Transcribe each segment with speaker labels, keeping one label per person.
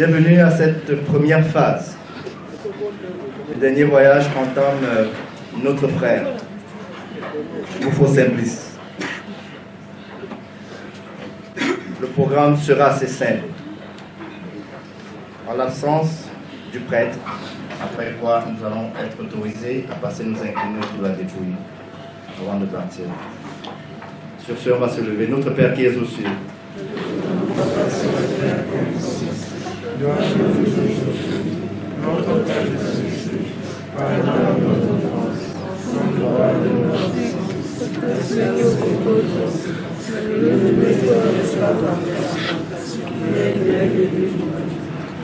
Speaker 1: Bienvenue à cette première phase du dernier voyage qu'entame notre frère, Rufo Simplice. Le programme sera assez simple. En l'absence du prêtre, après quoi nous allons être autorisés à passer nous incliner autour de la dépouille avant de partir. Sur ce, on va se lever. Notre Père qui es aux cieux.
Speaker 2: Notre Père qui es aux cieux, pardonne notre offense, sans gloire de nos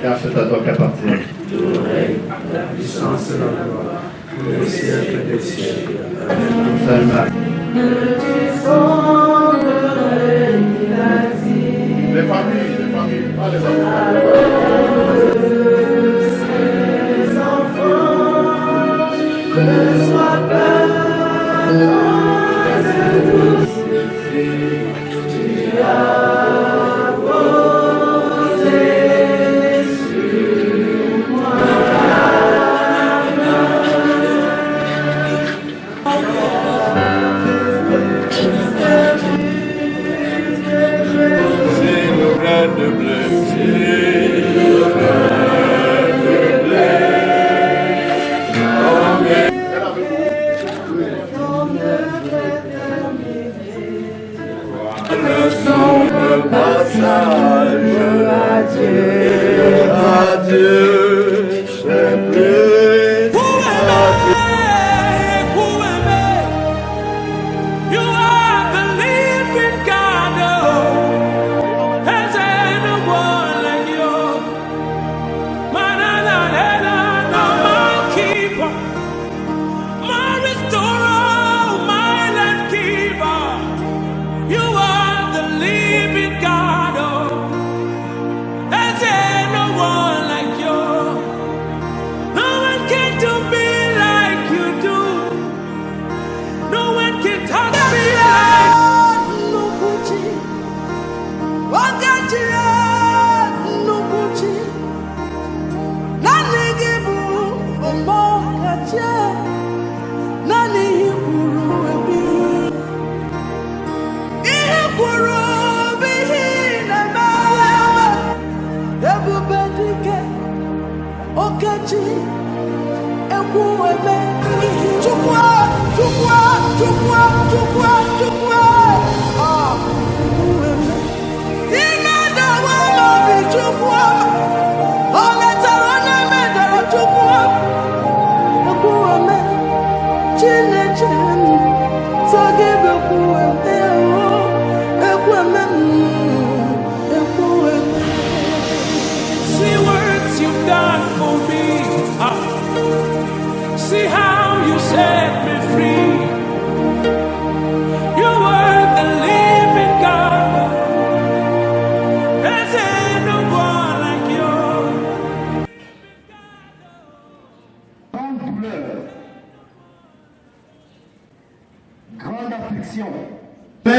Speaker 1: Car c'est à toi qu'appartient
Speaker 2: tout le règne, la puissance et la gloire, pour les siècles des siècles.
Speaker 1: Sainte Marie. Les familles, pas les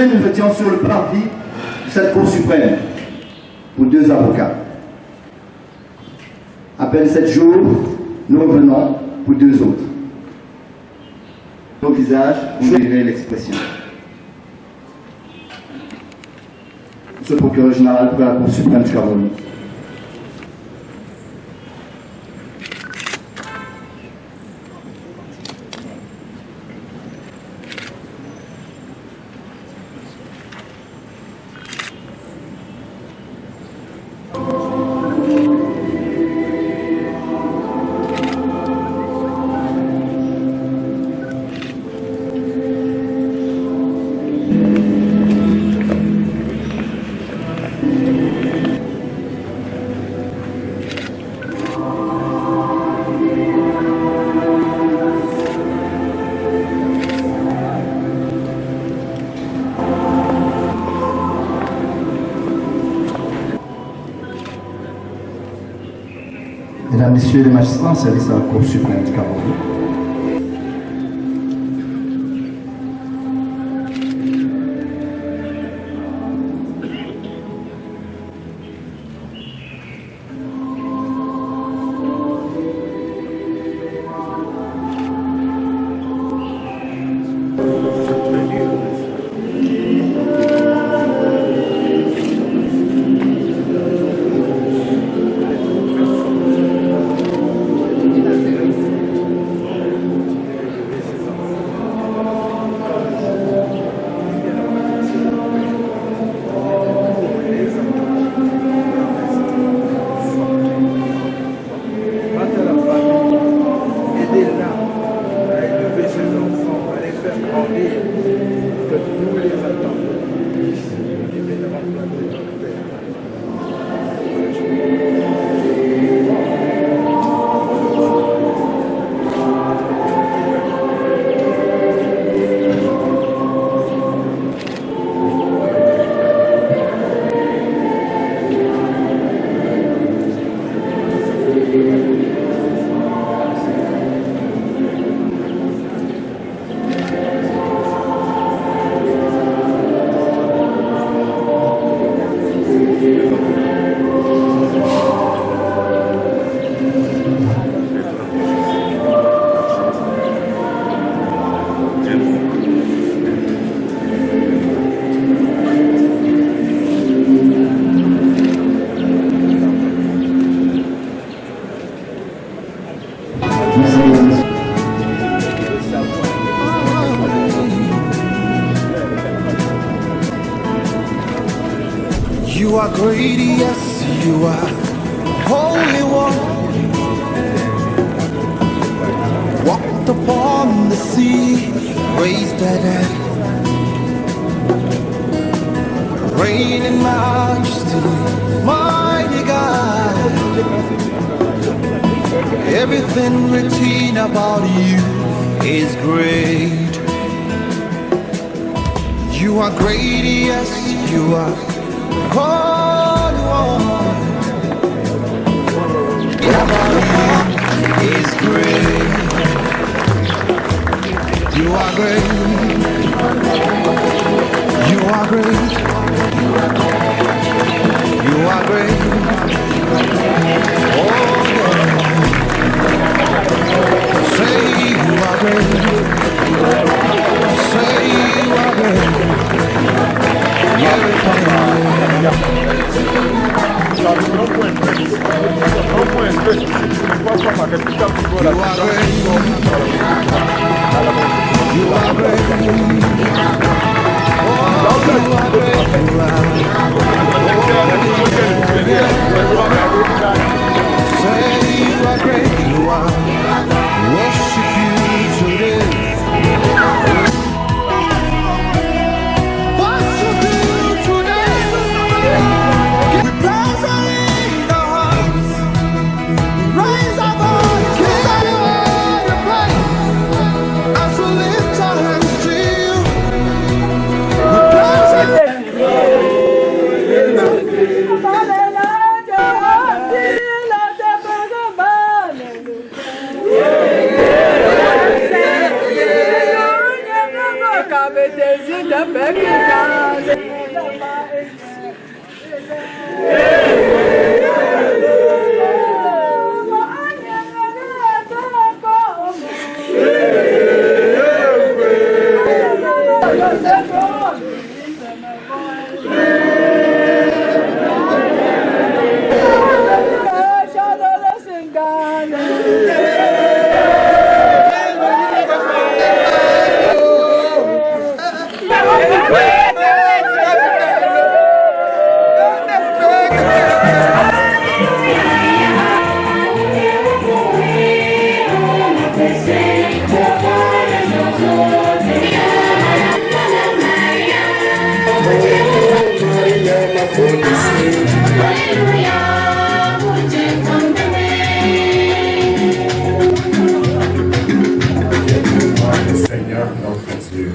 Speaker 3: Nous étions sur le parvis de cette Cour suprême pour 2 avocats. À peine 7 jours, nous revenons pour 2 autres. Nos visages, vous verrez l'expression. Monsieur le procureur général pour la Cour suprême du Cameroun. Mesdames, Messieurs les magistrats en service à la Cour suprême du Cameroun,
Speaker 4: You are great, yes, you are Holy One. Walked upon the sea, raised the dead, reign in majesty, mighty God. Everything written about you is great. You are great, yes, you are Holy One. About you is great. You are great. You are great. You are great. Oh, yeah. Say you are great. Say you are great.
Speaker 5: Seigneur notre Dieu,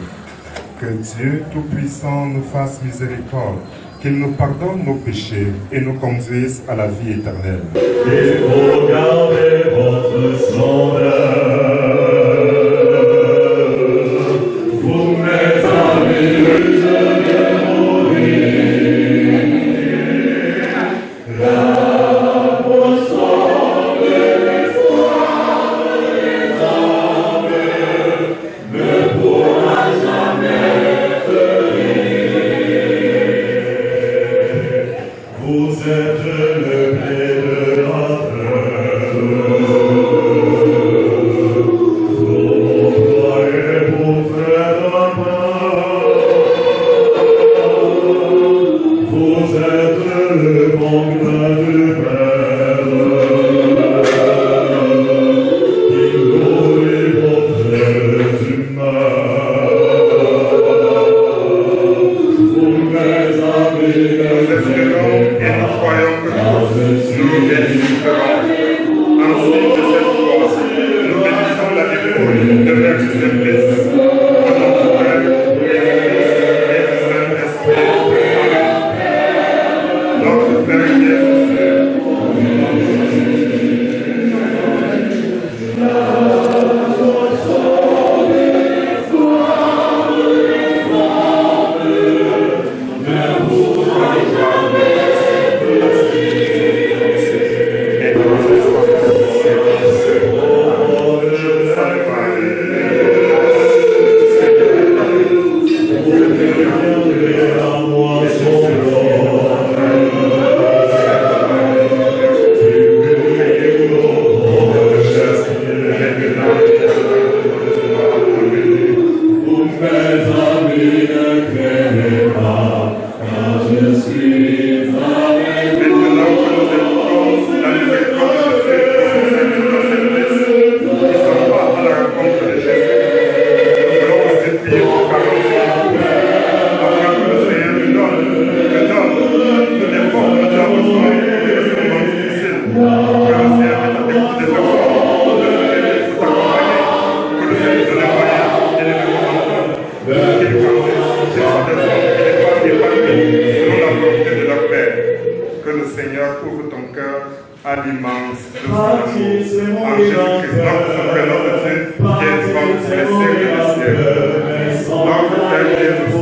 Speaker 5: que Dieu Tout-Puissant nous fasse miséricorde, qu'il nous pardonne nos péchés et nous conduise à la vie éternelle.
Speaker 6: Et vous gardez votre sondage, vous mes amis,
Speaker 5: à l'immense de son amour en Jésus-Christ, notre Sauveur, notre Dieu, qui est vivant tous les siècles des siècles. Notre Père qui es aux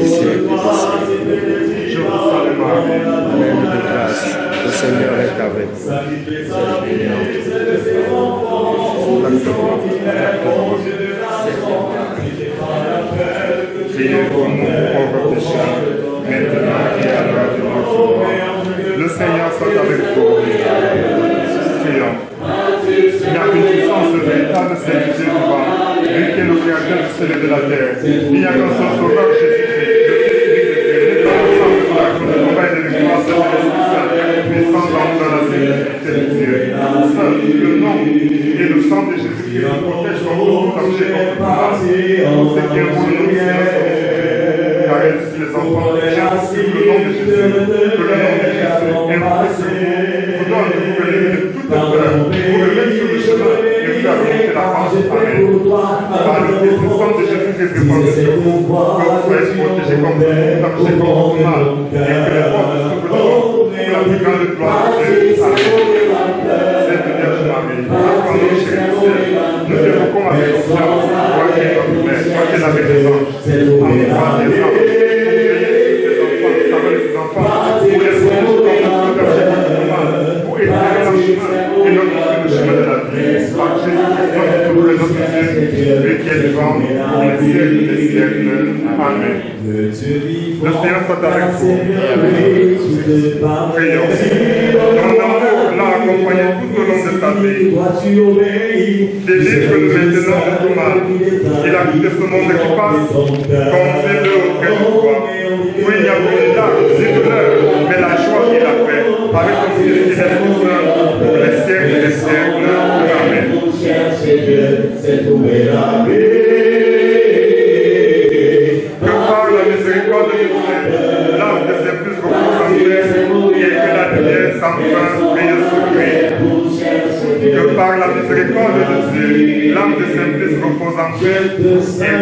Speaker 5: cieux. Je vous salue Marie, pleine de grâce, le Seigneur est avec vous. Priez pour nous pauvres pécheurs, maintenant et à l'heure de notre mort. Le Seigneur soit avec vous. Prions. Il y a une puissance véritable, c'est Dieu vivant, lui qui est le créateur du ciel et de la terre. Il n'y a qu'un seul sauveur, Jésus-Christ, le combat et de victoire, c'est l'Esprit Saint, puissant dans la sécurité de Dieu. Seul le nom et le sang de Jésus-Christ nous protègent contre tout danger, contre tout mal. Ce qui est pour nous, c'est la solution. Car elle dit les enfants, j'inscris le nom de Jésus, que le nom de Jésus est marqué sur vous, vous donne de vous venir de toute peur, vous le mettre sur le chemin et vous faire remonter la pente. Amen. Par le Christ, le sang de Jésus-Christ répandu sur vous, que vous soyez protégés contre tout danger, contre tout mal, et que les portes s'ouvrent devant pour la plus grande gloire de Dieu. Amen. Sainte Vierge Marie, accorde nos chéris du ciel, nous t'évoquons avec confiance, toi qui es notre mère, toi qui es la mère des anges, en enfant des anges, pour les sauver contre tout danger, contre tout mal, pour éclairer leur chemin et notre le chemin de la vie. Par Jésus-Christ, notre Sauveur et notre Dieu, lui qui est vivant pour les siècles des siècles. Amen. Le Seigneur soit avec vous. Prions. Ton amour l'a accompagné tout au long de sa vie. Délivre-nous maintenant de tout mal. Il a quitté ce monde qui passe. Conduis-le auprès de toi. Oui, il n'y a plus d'âge, ni douleur, mais la joie et la paix. Avec ton Fils qui reste tout seul pour les siècles des siècles. Amen. Que par la miséricorde de Dieu, l'âme de ses plus reposants et que la lumière sans fin brille sur lui. Que par la miséricorde de Dieu, l'âme de ses plus reposants et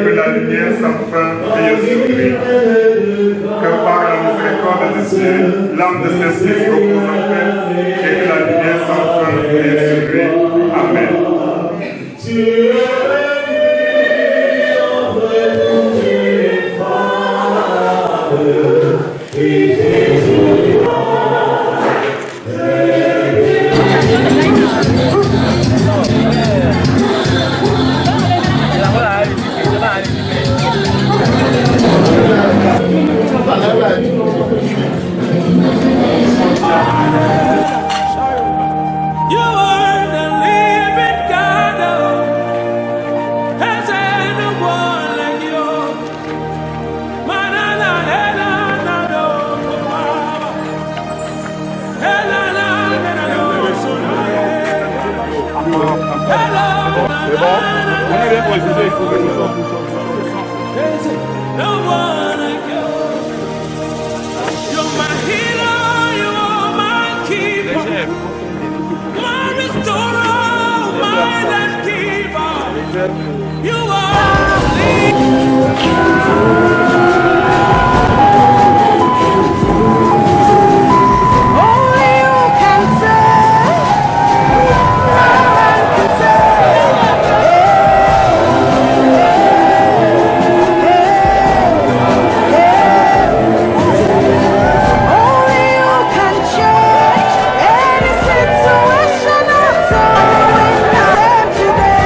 Speaker 5: que la lumière sans fin brille sur lui. Que par la miséricorde de Dieu, l'âme de ses plus reposants et que la lumière sans fin brille sur lui. Amen.
Speaker 7: You are the living God. Has anyone like you? Manana, hela, nado, hela, nado, no one like you. You're my hero, you are my keeper. My restorer, my life giver, you
Speaker 8: Only you can save. No one can Only you can change any situation at all. Today.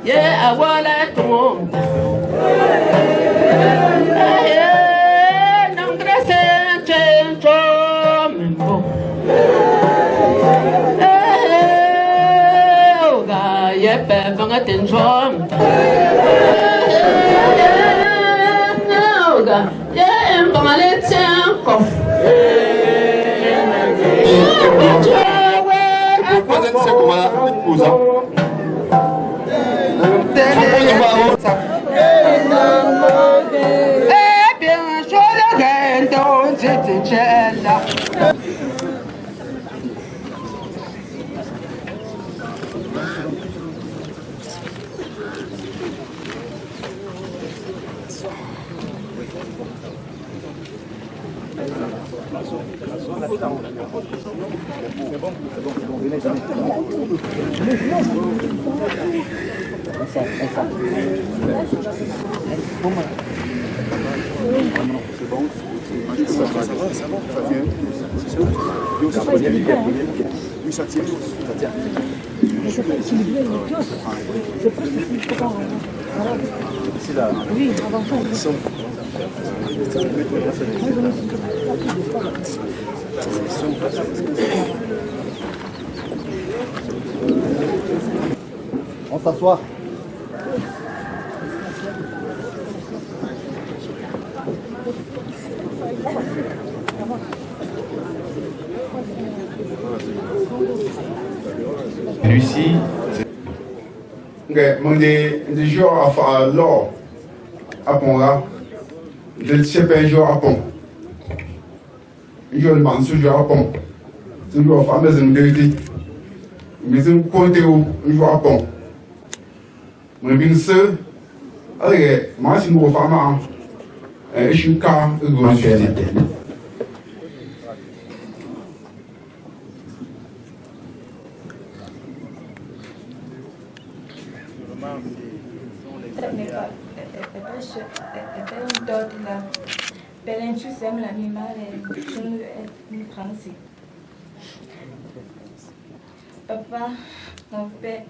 Speaker 7: Yeah, I want to pepe vanga tenjom. Yeah, mbangale tsenko.
Speaker 3: On s'assoit.
Speaker 9: Lucie,
Speaker 5: de jour à faire l'or à pont là, de cheper jour à pont. Je ne pense pas à pont. Je dois faire mes indemnités. Mais je compte où je vais à pont. Je suis seul. Allez, moi, je suis un femme. Je suis un cas de gauche.
Speaker 10: Papa, mon père,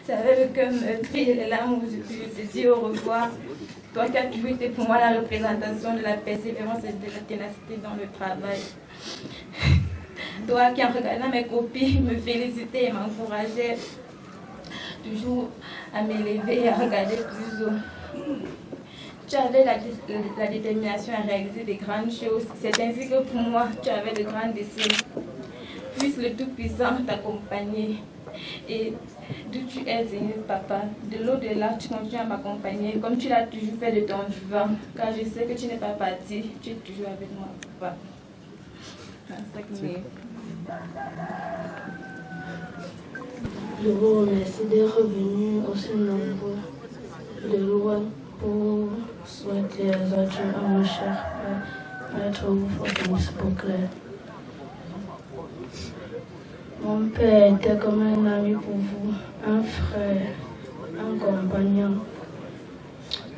Speaker 10: ça avait le cœur meurtri et les larmes où je te dis au revoir. Toi qui as toujours été pour moi la représentation de la persévérance et de la ténacité dans le travail. Toi qui en regardant mes copines me félicitais et m'encourageais toujours à m'élever et à regarder plus haut. Tu avais la détermination à réaliser de grandes choses. C'est ainsi que pour moi, tu avais de grands désirs. Puisse le Tout-Puissant t'accompagner. Et d'où tu es, Seigneur Papa, de l'au-delà, tu continues à m'accompagner comme tu l'as toujours fait de ton vivant. Car je sais que tu n'es pas parti, tu es toujours avec moi, Papa.
Speaker 11: Je vous remercie d'être revenus aussi nombreux de loin pour souhaiter les adieux à mon cher père, Maître Fabrice Beauclerc. Mon père était comme un ami pour vous, un frère, un compagnon.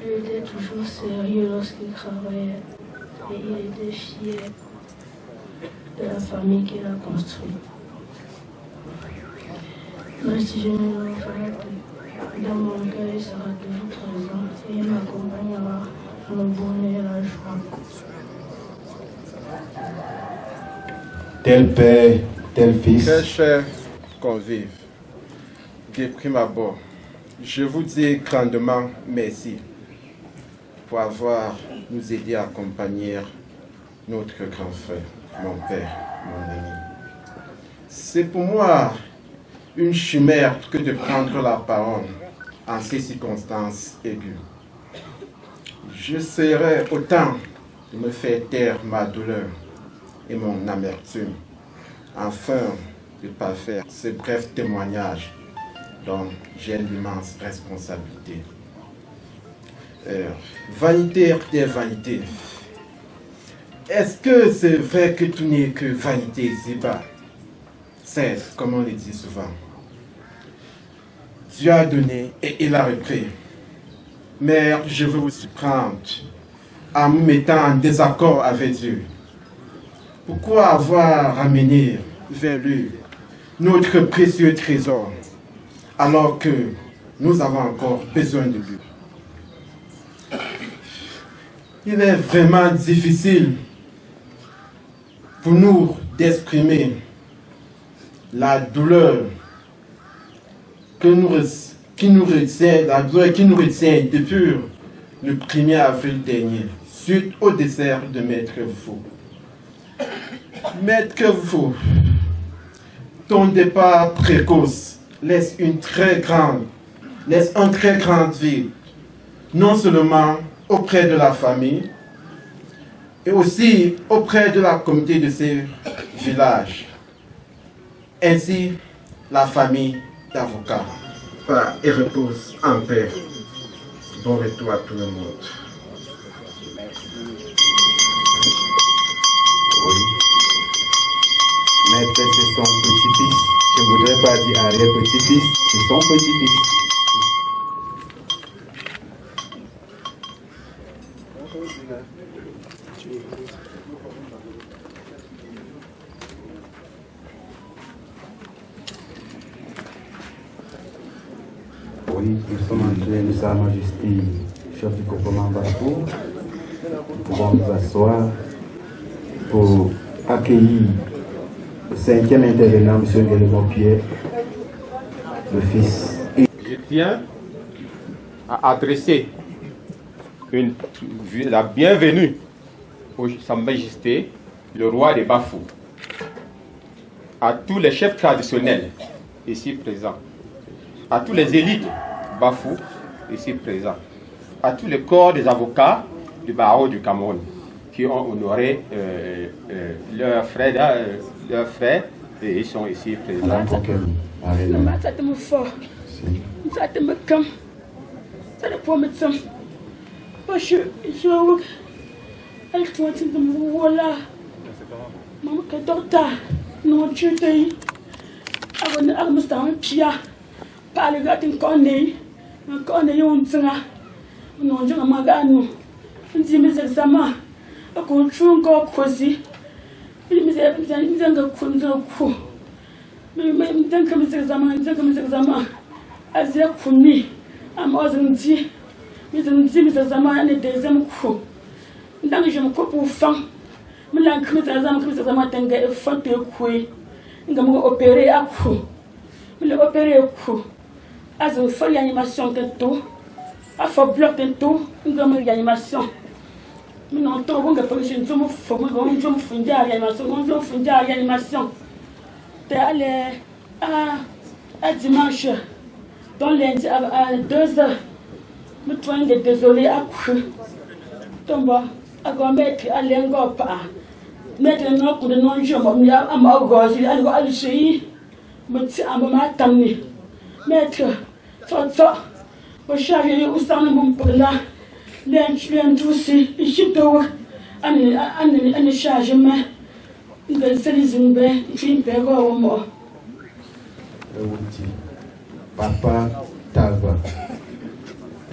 Speaker 11: Il était toujours sérieux lorsqu'il travaillait et il était fier de la famille qu'il a construite. Même si je ne le ferai plus, dans mon cœur il sera toujours présent et il m'accompagnera dans le bonheur et la joie.
Speaker 9: tel père, tel fils.
Speaker 12: Très chers convives, de prime abord, je vous dis grandement merci pour avoir nous aidé à accompagner notre grand frère, mon père, mon ami. C'est pour moi une chimère que de prendre la parole en ces circonstances aiguës. Je serai autant de me faire taire ma douleur et mon amertume, afin de parfaire ce bref témoignage dont j'ai une immense responsabilité. Vanité des vanités. Est-ce que c'est vrai que tout n'est que vanité ici-bas? C'est comme on le dit souvent. Dieu a donné et il a repris. Mais je veux vous surprendre en me mettant en désaccord avec Dieu. Pourquoi avoir ramené vers lui notre précieux trésor alors que nous avons encore besoin de lui? Il est vraiment difficile pour nous d'exprimer la douleur qui nous retient depuis le 1er avril dernier, suite au décès de Maître Vufo. Maître Vufo, ton départ précoce laisse un très grand vide, non seulement auprès de la famille, et aussi auprès de la communauté de ces villages, ainsi la famille d'avocats. Et repose en paix. Bon retour à tout le monde.
Speaker 9: Oui. Maître, c'est son petit-fils. Je ne voudrais pas dire arrière-petit-fils, c'est son petit-fils. Oui, nous sommes en train de Sa Majesté, chef du groupement Bafou. Nous pouvons nous asseoir pour accueillir le 5e intervenant, M. Guélégon Pierre, le fils.
Speaker 13: Je tiens à adresser la bienvenue à Sa Majesté, le roi des Bafou, à tous les chefs traditionnels ici présents, à tous les élites Bafou ici présents, à tous les corps des avocats du barreau du Cameroun qui ont honoré leurs frères et ils sont ici présents.
Speaker 11: Dimanche, dans lundi à 2h, je suis désolé à coucher. Donc, je vais mettre à l'engopa. Mettre un autre de non-jeu, à ma gauche, à l'Algérie, je tiens à m'attendre. Mettre, je charge où ça ne me peut là. Lundi aussi, je suis un chargement. Je suis
Speaker 9: Papa Talba,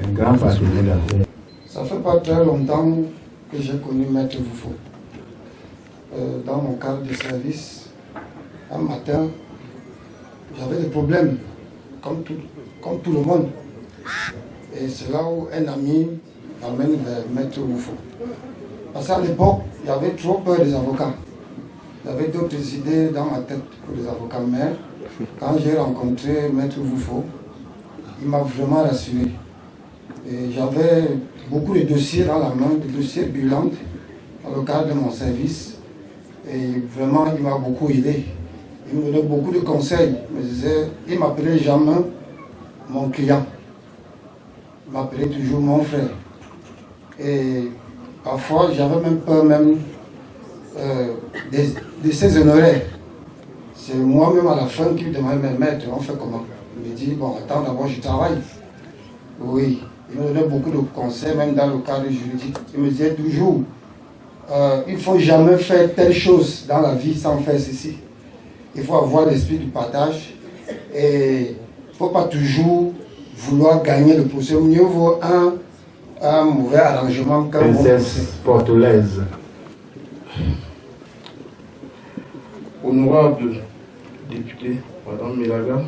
Speaker 9: un grand passionné d'affaires.
Speaker 14: Ça fait pas très longtemps que j'ai connu Maître Vufo. Dans mon cadre de service, un matin, j'avais des problèmes, comme tout le monde. Et c'est là où un ami m'amène vers Maître Vufo. Parce qu'à l'époque, il y avait trop peur des avocats. Il y avait d'autres idées dans ma tête pour les avocats, mais quand j'ai rencontré Maître Vufo, il m'a vraiment rassuré. Et j'avais beaucoup de dossiers dans la main, des dossiers brûlants dans le cadre de mon service. Et vraiment, il m'a beaucoup aidé. Il me donnait beaucoup de conseils. Il m'appelait jamais mon client. Il m'appelait toujours mon frère. Et parfois, j'avais même peur de ses honoraires. C'est moi-même à la fin qui lui demandais, mais maître, on fait comment? Il me dit, bon, attends, d'abord je travaille. Oui, il me donnait beaucoup de conseils, même dans le cadre juridique. Il me disait toujours, il ne faut jamais faire telle chose dans la vie sans faire ceci. Il faut avoir l'esprit du partage et il ne faut pas toujours vouloir gagner le procès. Mieux vaut un mauvais arrangement qu'un bon procès.
Speaker 9: Princesse portolaise.
Speaker 15: Honorable député, Madame Milaga,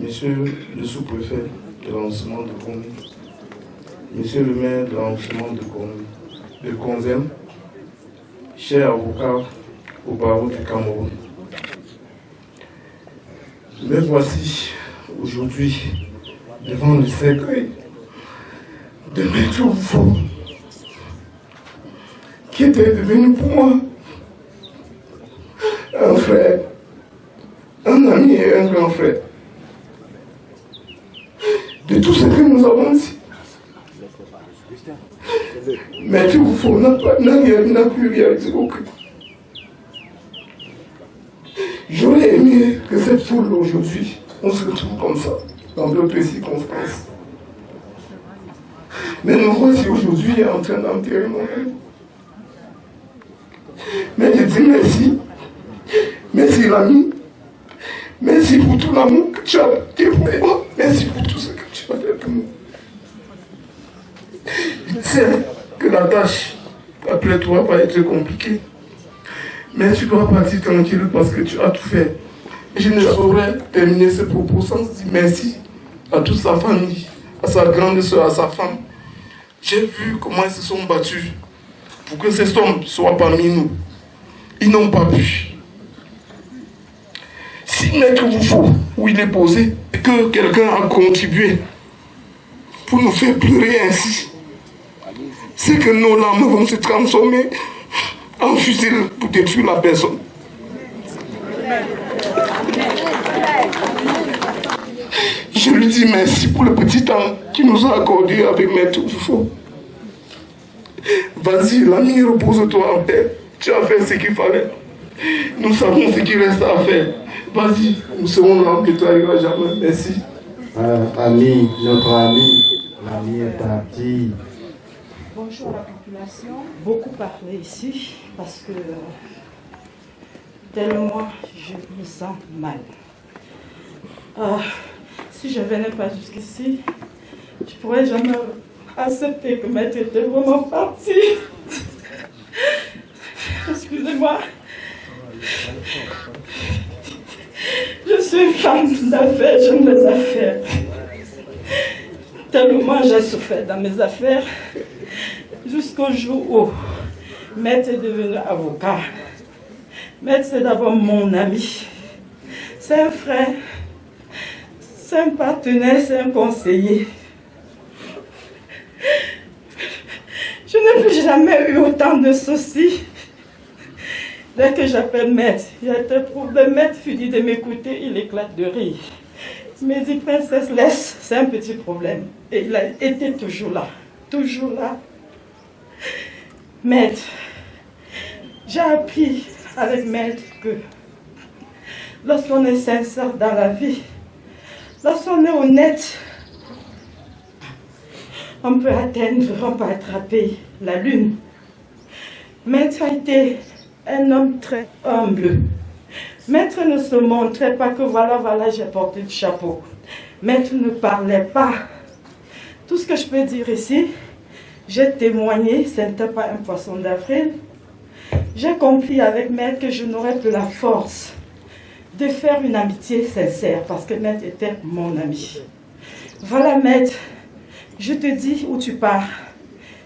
Speaker 15: Monsieur le sous-préfet de l'arrondissement de Gombe, Monsieur le maire de l'arrondissement de Konzem, chers avocats au barreau du Cameroun, me voici aujourd'hui devant le cercueil de Maître Oufo, qui était devenu pour moi un frère, un ami et un grand frère. De tout ce que nous avons dit, Maître Oufo n'a plus rien dit aucun. J'aurais aimé que cette foule aujourd'hui, on se retrouve comme ça, dans d'autres circonstances. Mais nous voici aujourd'hui en train d'enterrer mon ami. Mais je dis merci. Merci l'ami. Merci pour tout l'amour que tu as développé. Merci pour tout ce que tu as fait pour nous. Je sais que la tâche, après toi, va être compliquée. Mais tu dois partir tranquille parce que tu as tout fait. Je ne saurais terminer ce propos sans dire merci à toute sa famille, à sa grande soeur, à sa femme. J'ai vu comment ils se sont battus pour que cet homme soit parmi nous. Ils n'ont pas pu. Si Maître Oufo, où il est posé, et que quelqu'un a contribué pour nous faire pleurer ainsi, c'est que nos larmes vont se transformer en fusil pour détruire la personne. Je lui dis merci pour le petit temps qu'il nous a accordé avec Maître Oufo. Vas-y, l'ami, repose-toi en paix. Tu as fait ce qu'il fallait. Nous savons ce qu'il reste à faire. Vas-y, nous serons là, que tu n'arriveras jamais. Merci.
Speaker 9: Ami, notre ami, l'ami est parti.
Speaker 16: Bonjour à la population. Beaucoup parlé ici parce que tellement je me sens mal. Si je venais pas jusqu'ici, je pourrais jamais accepter que Maître était vraiment parti. Excusez-moi. Je suis une femme d'affaires, j'aime les affaires. Tellement j'ai souffert dans mes affaires jusqu'au jour où Maître est devenu avocat. Maître, c'est d'abord mon ami. C'est un frère, c'est un partenaire, c'est un conseiller. Je n'ai plus jamais eu autant de soucis. Dès que j'appelle Maître, il y a des problèmes. Maître finit de m'écouter, il éclate de rire. Il me dit, princesse, laisse, c'est un petit problème. Et il a été toujours là, toujours là. Maître, j'ai appris avec Maître que lorsqu'on est sincère dans la vie, lorsqu'on est honnête, on peut atteindre, on peut attraper la lune. Maître a été un homme très humble. Maître ne se montrait pas que voilà, j'ai porté le chapeau. Maître ne parlait pas. Tout ce que je peux dire ici, j'ai témoigné, ce n'était pas un poisson d'avril. J'ai compris avec Maître que je n'aurais plus la force de faire une amitié sincère parce que Maître était mon ami. Voilà Maître, je te dis où tu pars.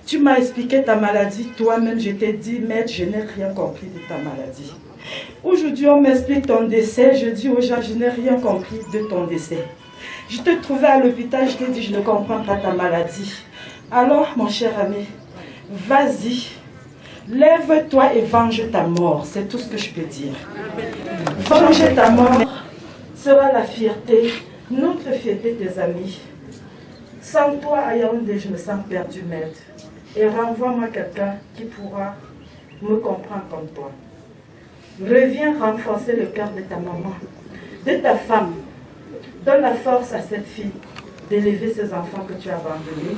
Speaker 16: Tu m'as expliqué ta maladie, toi-même je t'ai dit, Maître, je n'ai rien compris de ta maladie. Aujourd'hui, on m'explique ton décès, je dis aux gens, je n'ai rien compris de ton décès. Je te trouvais à l'hôpital, je t'ai dit, je ne comprends pas ta maladie. Alors, mon cher ami, vas-y, lève-toi et venge ta mort, c'est tout ce que je peux dire. Venger ta mort sera la fierté, notre fierté, tes amis. Sans toi, à Yaoundé, je me sens perdu, Maître. Et renvoie-moi quelqu'un qui pourra me comprendre comme toi. Reviens renforcer le cœur de ta maman, de ta femme. Donne la force à cette fille d'élever ses enfants que tu as abandonnés.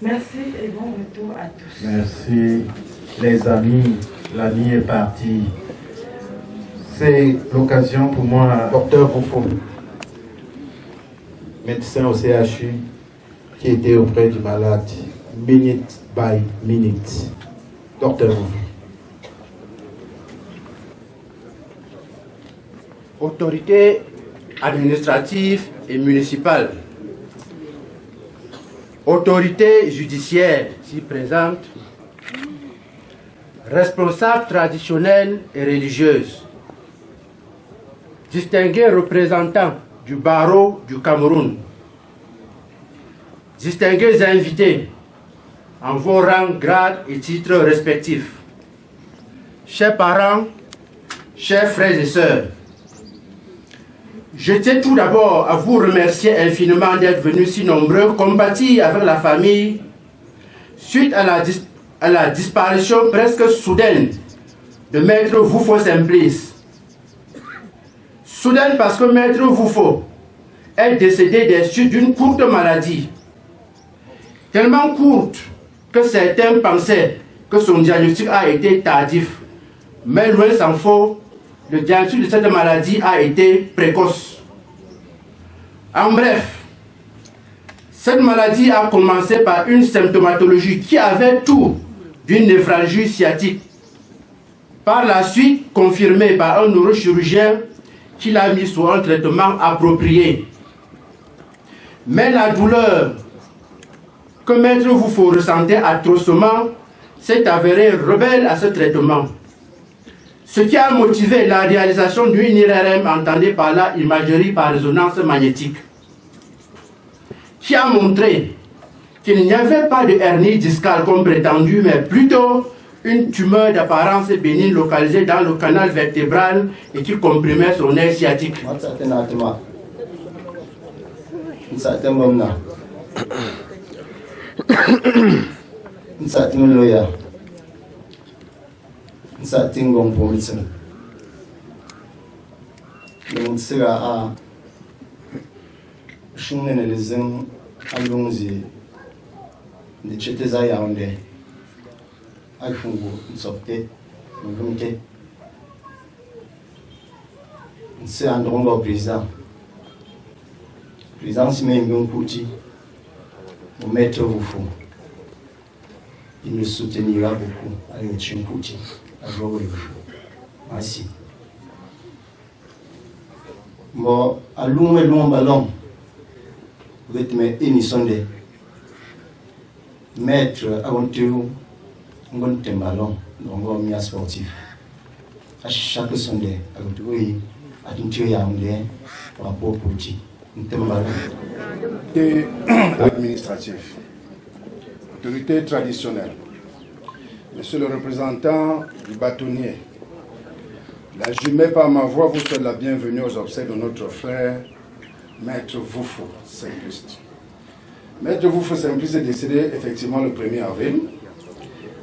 Speaker 16: Merci et bon retour à tous.
Speaker 9: Merci les amis, l'ami est parti. C'est l'occasion pour moi, docteur Oufo, médecin au CHU, qui était auprès du malade, minute by minute. Docteur Oufo.
Speaker 17: Autorité administrative et municipale, autorité judiciaire si présente, responsables traditionnels et religieuses, distingués représentants du barreau du Cameroun, distingués invités en vos rangs, grades et titres respectifs, chers parents, chers frères et sœurs, je tiens tout d'abord à vous remercier infiniment d'être venus si nombreux compatir avec la famille suite à la disparition presque soudaine de Maître Voufo Simplice. Soudaine parce que Maître Voufo est décédé des suites d'une courte maladie, tellement courte que certains pensaient que son diagnostic a été tardif. Mais loin s'en faut, le diagnostic de cette maladie a été précoce. En bref, cette maladie a commencé par une symptomatologie qui avait tout d'une névralgie sciatique. Par la suite, confirmée par un neurochirurgien qui l'a mis sous un traitement approprié. Mais la douleur que Maître Voufo ressentait atrocement s'est avérée rebelle à ce traitement. Ce qui a motivé la réalisation d'une IRM, entendue par là imagerie par résonance magnétique, qui a montré qu'il n'y avait pas de hernie discale comme prétendu, mais plutôt une tumeur d'apparence bénigne localisée dans le canal vertébral et qui comprimait son nerf sciatique.
Speaker 1: C'est un grand président. Président Simon Mbouti, mon maître Voufo. Il nous soutenira beaucoup avec Chimpouti. Merci. Bon, à l'oum et l'oum ballon, rythme énissonde. Maître Agontéou, on a un ballon, on a un sportif. À chaque sonde, Agontéou, à une tuerie à un rapport petit.
Speaker 18: Autorité administrative, autorité traditionnelle, monsieur le représentant du bâtonnier, là je mets par ma voix, vous souhaite la bienvenue aux obsèques de notre frère, Maître Voufo Simplice. Maître Voufo Simplice est décédé effectivement le 1er avril,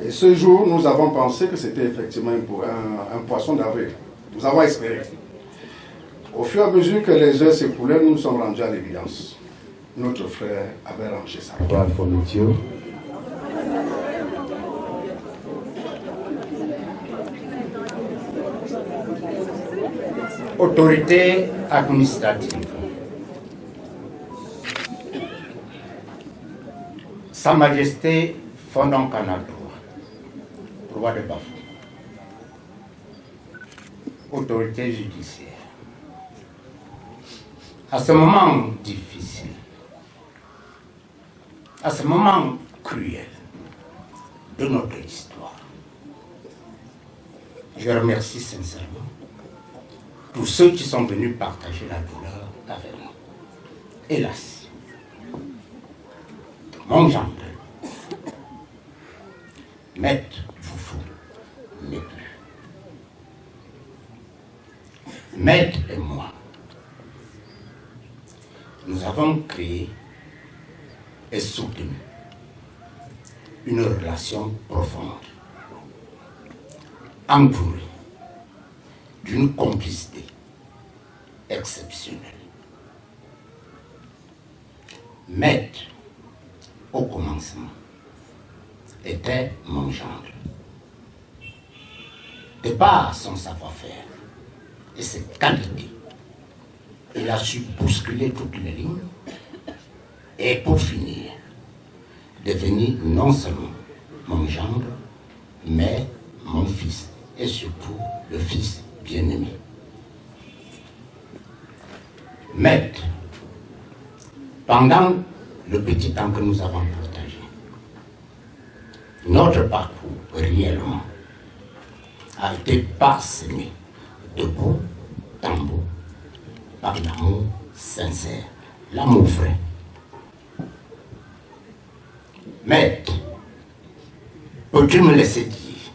Speaker 18: et ce jour, nous avons pensé que c'était effectivement un poisson d'avril. Nous avons espéré. Au fur et à mesure que les heures s'écoulaient, nous nous sommes rendus à l'évidence. Notre frère avait rangé sa vie.
Speaker 17: Autorité administrative. Sa Majesté Fondant Canal roi de Bafou. Autorité judiciaire. À ce moment difficile, à ce moment cruel de notre histoire, je remercie sincèrement tous ceux qui sont venus partager la douleur avec moi. Hélas, mon gendre, Maître Voufo n'est plus. Maître et moi, nous avons créé et soutenu une relation profonde, entourée d'une complicité exceptionnelle. Maître, au commencement, était mon gendre. De par son savoir-faire et ses qualités, il a su bousculer toutes les lignes et pour finir, devenir non seulement mon gendre, mais mon fils et surtout le fils bien-aimé. Maître, pendant le petit temps que nous avons partagé, notre parcours réellement a été parsemé de bout en bout
Speaker 19: par l'amour sincère, l'amour vrai. Maître, peux-tu me laisser dire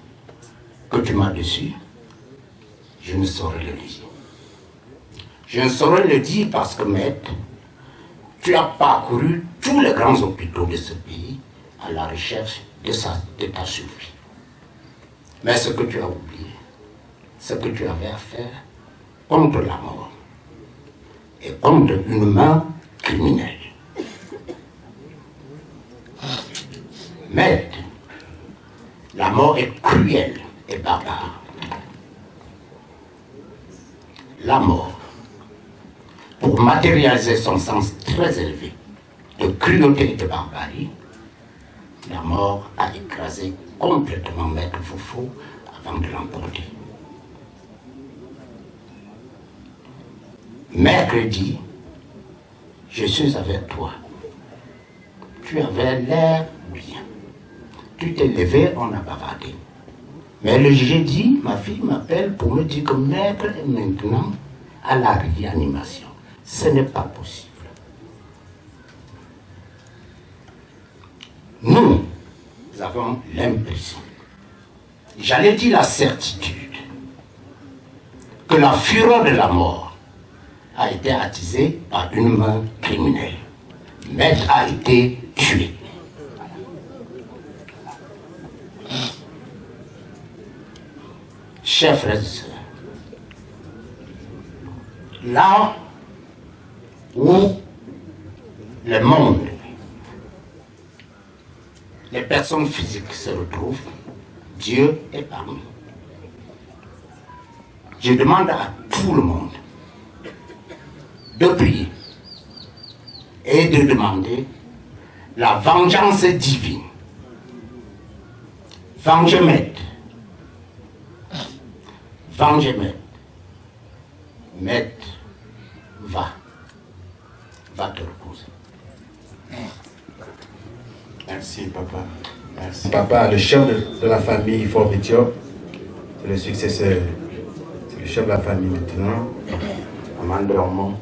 Speaker 19: que tu m'as déçu? Je ne saurais le dire. Je ne saurais le dire parce que, maître, tu as parcouru tous les grands hôpitaux de ce pays à la recherche de ta survie. Mais ce que tu as oublié, ce que tu avais à faire contre la mort et contre une main criminelle. Maître, la mort est cruelle et barbare. La mort, pour matérialiser son sens très élevé de cruauté et de barbarie, la mort a écrasé complètement Maître Foufou avant de l'emporter. Mercredi, je suis avec toi. Tu avais l'air bien. Tu t'es levé, on a bavardé. Mais le jeudi, ma fille m'appelle pour me dire que Maître est maintenant à la réanimation. Ce n'est pas possible. Nous avons l'impression, j'allais dire la certitude, que la fureur de la mort a été attisée par une main criminelle. Maître a été tué. Chers frères et sœurs, là où le monde, les personnes physiques se retrouvent, Dieu est parmi. Je demande à tout le monde de prier et de demander la vengeance divine. Vengez Maître. Vengez Maître. Maître, va te reposer.
Speaker 9: Merci, papa. Merci. Papa, le chef de la famille Fort Éthiopie, c'est le successeur. C'est le chef de la famille maintenant, Amanda Dormont.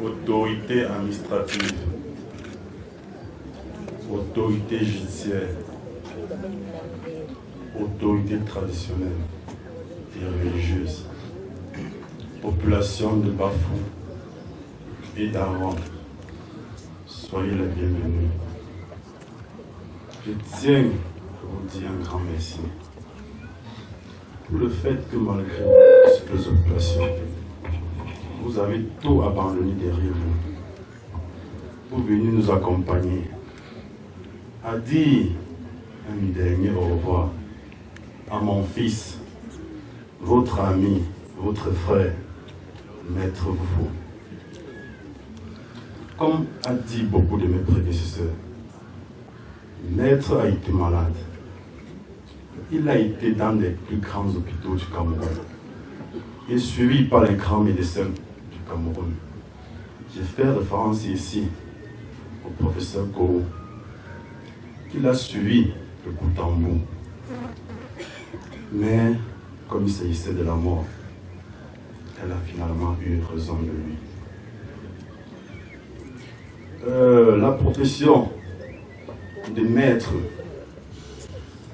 Speaker 5: Autorité administrative, autorité judiciaire, autorité traditionnelle et religieuse, population de Bafou et d'Aron, soyez les bienvenus. Je tiens à vous dire un grand merci pour le fait que malgré ces occupations, vous avez tout abandonné derrière vous pour venir nous accompagner, à dire un dernier au revoir à mon fils, votre ami, votre frère, Maître Foufou. Comme a dit beaucoup de mes prédécesseurs, Maître a été malade. Il a été dans les plus grands hôpitaux du Cameroun et suivi par les grands médecins du Cameroun. J'ai fait référence ici au professeur Koro, qu'il a suivi de bout en bout. Mais comme il s'agissait de la mort, elle a finalement eu raison de lui. La profession de maître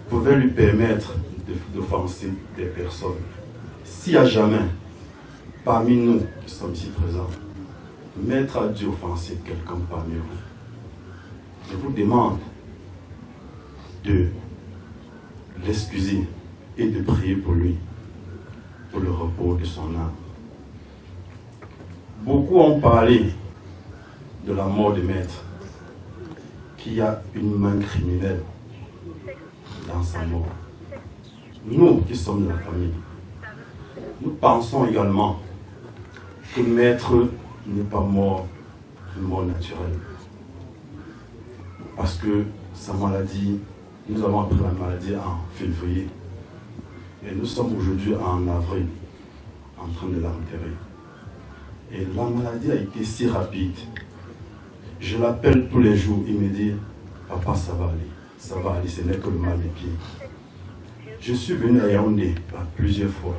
Speaker 5: pouvait lui permettre d'offenser des personnes. S'il y a jamais, parmi nous qui sommes ici présents, maître a dû offenser quelqu'un parmi vous, je vous demande de l'excuser et de prier pour lui, pour le repos de son âme. Beaucoup ont parlé de la mort de maître, qu'il y a une main criminelle dans sa mort. Nous qui sommes de la famille, nous pensons également que maître n'est pas mort de mort naturelle. Parce que sa maladie, nous avons appris la maladie en février. Et nous sommes aujourd'hui en avril, en train de l'enterrer. Et la maladie a été si rapide. Je l'appelle tous les jours, il me dit, papa, ça va aller, ce n'est que le mal des pieds. Je suis venu à Yaoundé plusieurs fois.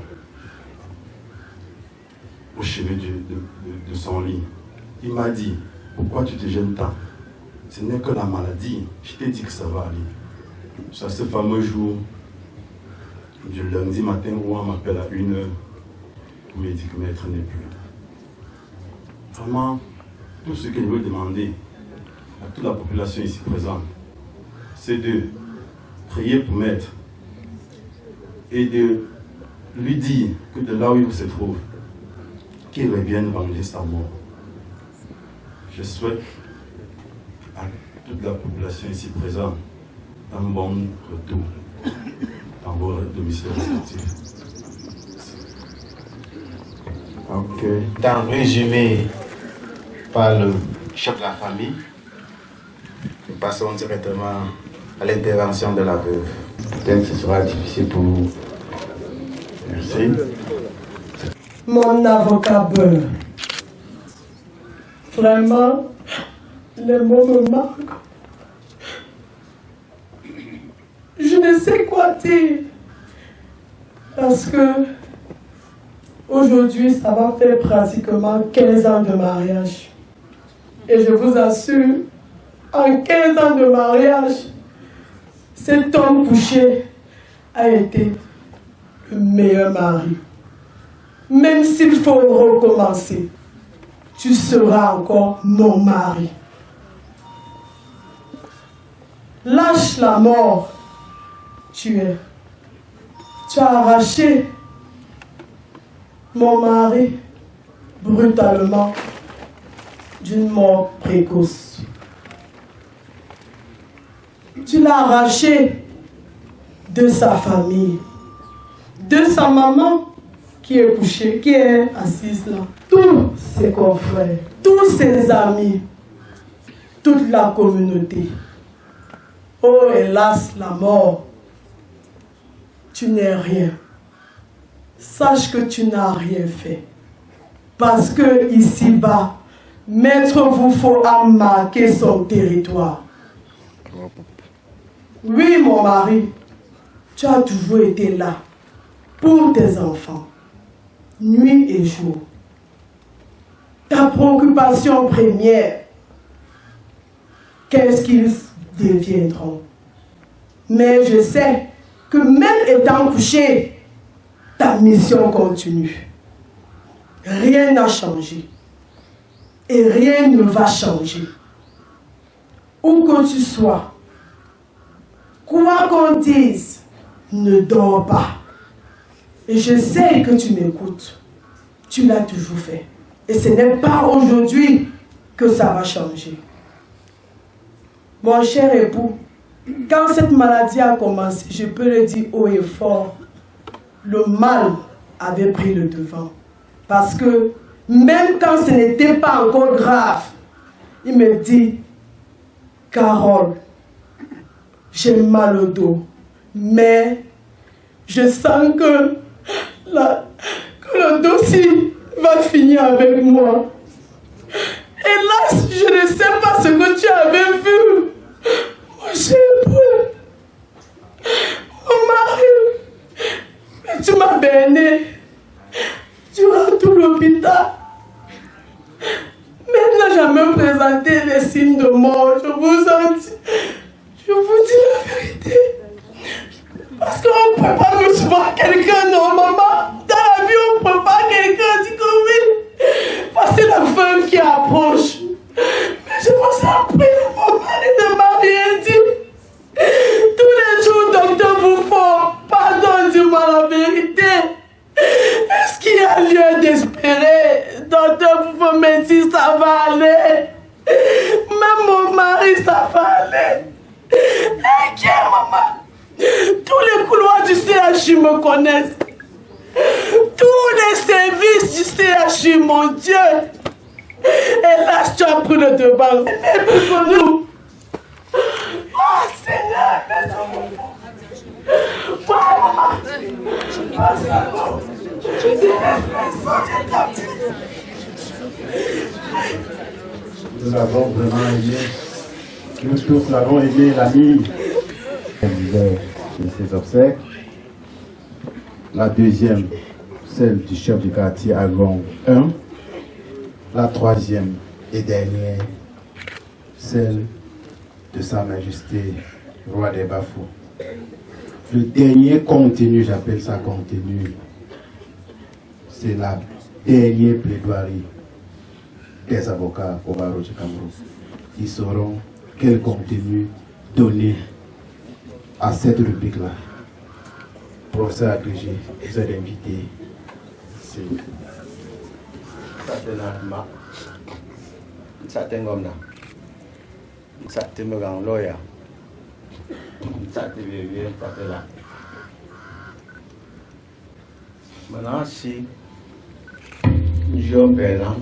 Speaker 9: au chevet de son lit. Il m'a dit, pourquoi tu te gênes tant? Ce n'est que la maladie. Je t'ai dit que ça va aller. C'est ce fameux jour du lundi matin où on m'appelle à 1h. On me dit que maître n'est plus. Vraiment, tout ce que je veux demander à toute la population ici présente, c'est de prier pour maître et de lui dire que de là où il se trouve, qu'il revienne venger sa mort. Je souhaite à toute la population ici présente un bon retour dans vos domiciles respectifs.
Speaker 19: Donc, dans résumé par le chef de la famille, nous passons directement à l'intervention de la veuve. Peut-être que ce sera difficile pour vous. Merci.
Speaker 16: Mon avocat Beurre. Vraiment, les mots me manquent. Je ne sais quoi dire. Parce que aujourd'hui, ça va faire pratiquement 15 ans de mariage. Et je vous assure, en 15 ans de mariage, cet homme couché a été le meilleur mari. Même s'il faut recommencer, tu seras encore mon mari. Lâche la mort. Tu as arraché mon mari brutalement d'une mort précoce. Tu l'as arraché de sa famille, de sa maman qui est couchée, qui est assise là, tous ses confrères, tous ses amis, toute la communauté. Oh hélas, la mort, tu n'es rien. Sache que tu n'as rien fait. Parce que ici-bas, Maître Voufo a marqué son territoire. Oui, mon mari, tu as toujours été là pour tes enfants, nuit et jour. Ta préoccupation première, qu'est-ce qu'ils deviendront? Mais je sais que même étant couché, ta mission continue. Rien n'a changé. Et rien ne va changer. Où que tu sois, quoi qu'on dise, ne dors pas. Et je sais que tu m'écoutes. Tu l'as toujours fait. Et ce n'est pas aujourd'hui que ça va changer. Mon cher époux, quand cette maladie a commencé, je peux le dire haut et fort, le mal avait pris le devant. Parce que même quand ce n'était pas encore grave, il me dit, Carole, j'ai mal au dos, mais je sens que le dossier va finir avec moi. Hélas, je ne sais pas ce que tu avais vu. Mon cher époux, mon mari, mais tu m'as berné durant tout l'hôpital. Mais il n'a jamais présenté les signes de mort. Je vous dis la vérité. Parce qu'on ne peut pas me souvoir quelqu'un normalement. Dans la vie, on ne peut pas quelqu'un dit que oui. Parce que c'est la fin qui approche. Mais je vous en prie, mon mari ne m'a rien dit. Tous les jours, docteur Voufo, pardon, dis-moi la vérité. Est-ce qu'il y a lieu d'espérer? Docteur Voufo me dit ça va aller. Même mon mari, ça va aller. Inquiet, maman. Tous les couloirs du CHU me connaissent. Tous les services du CHU, mon Dieu. Et là, tu as pris le devant. Mais pour nous. Oh Seigneur, merci.
Speaker 9: Nous l'avons vraiment aimé. Nous tous l'avons aimé, l'ami. De ses obsèques. La deuxième, c'est celle du chef du quartier Agon 1. La troisième et dernière, celle de Sa Majesté, Roi des Bafous. Le dernier contenu, j'appelle ça contenu, c'est la dernière plaidoirie des avocats au barreau du Cameroun. Ils sauront quel contenu donner à cette rubrique-là. Professeur agrégé, vous êtes invité. C'est
Speaker 19: maintenant, si je vais là,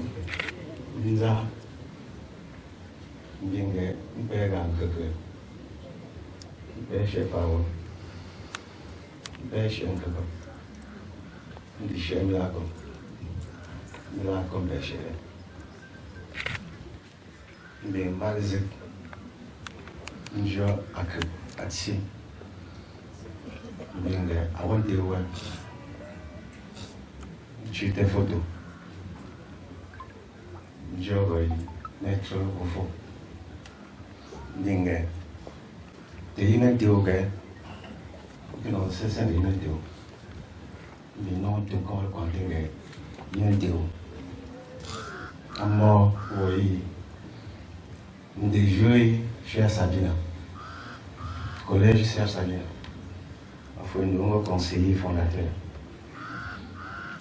Speaker 19: j'ai des photos. Je vais mettre au fond. Dingue. T'es une théorie. Non, c'est ça, une théorie. Mais non, tu comprends quand tu es une théorie. Moi, oui. Des jeux chez Sabina. Collège chez Sabina. Enfin, nous, conseiller fondateur.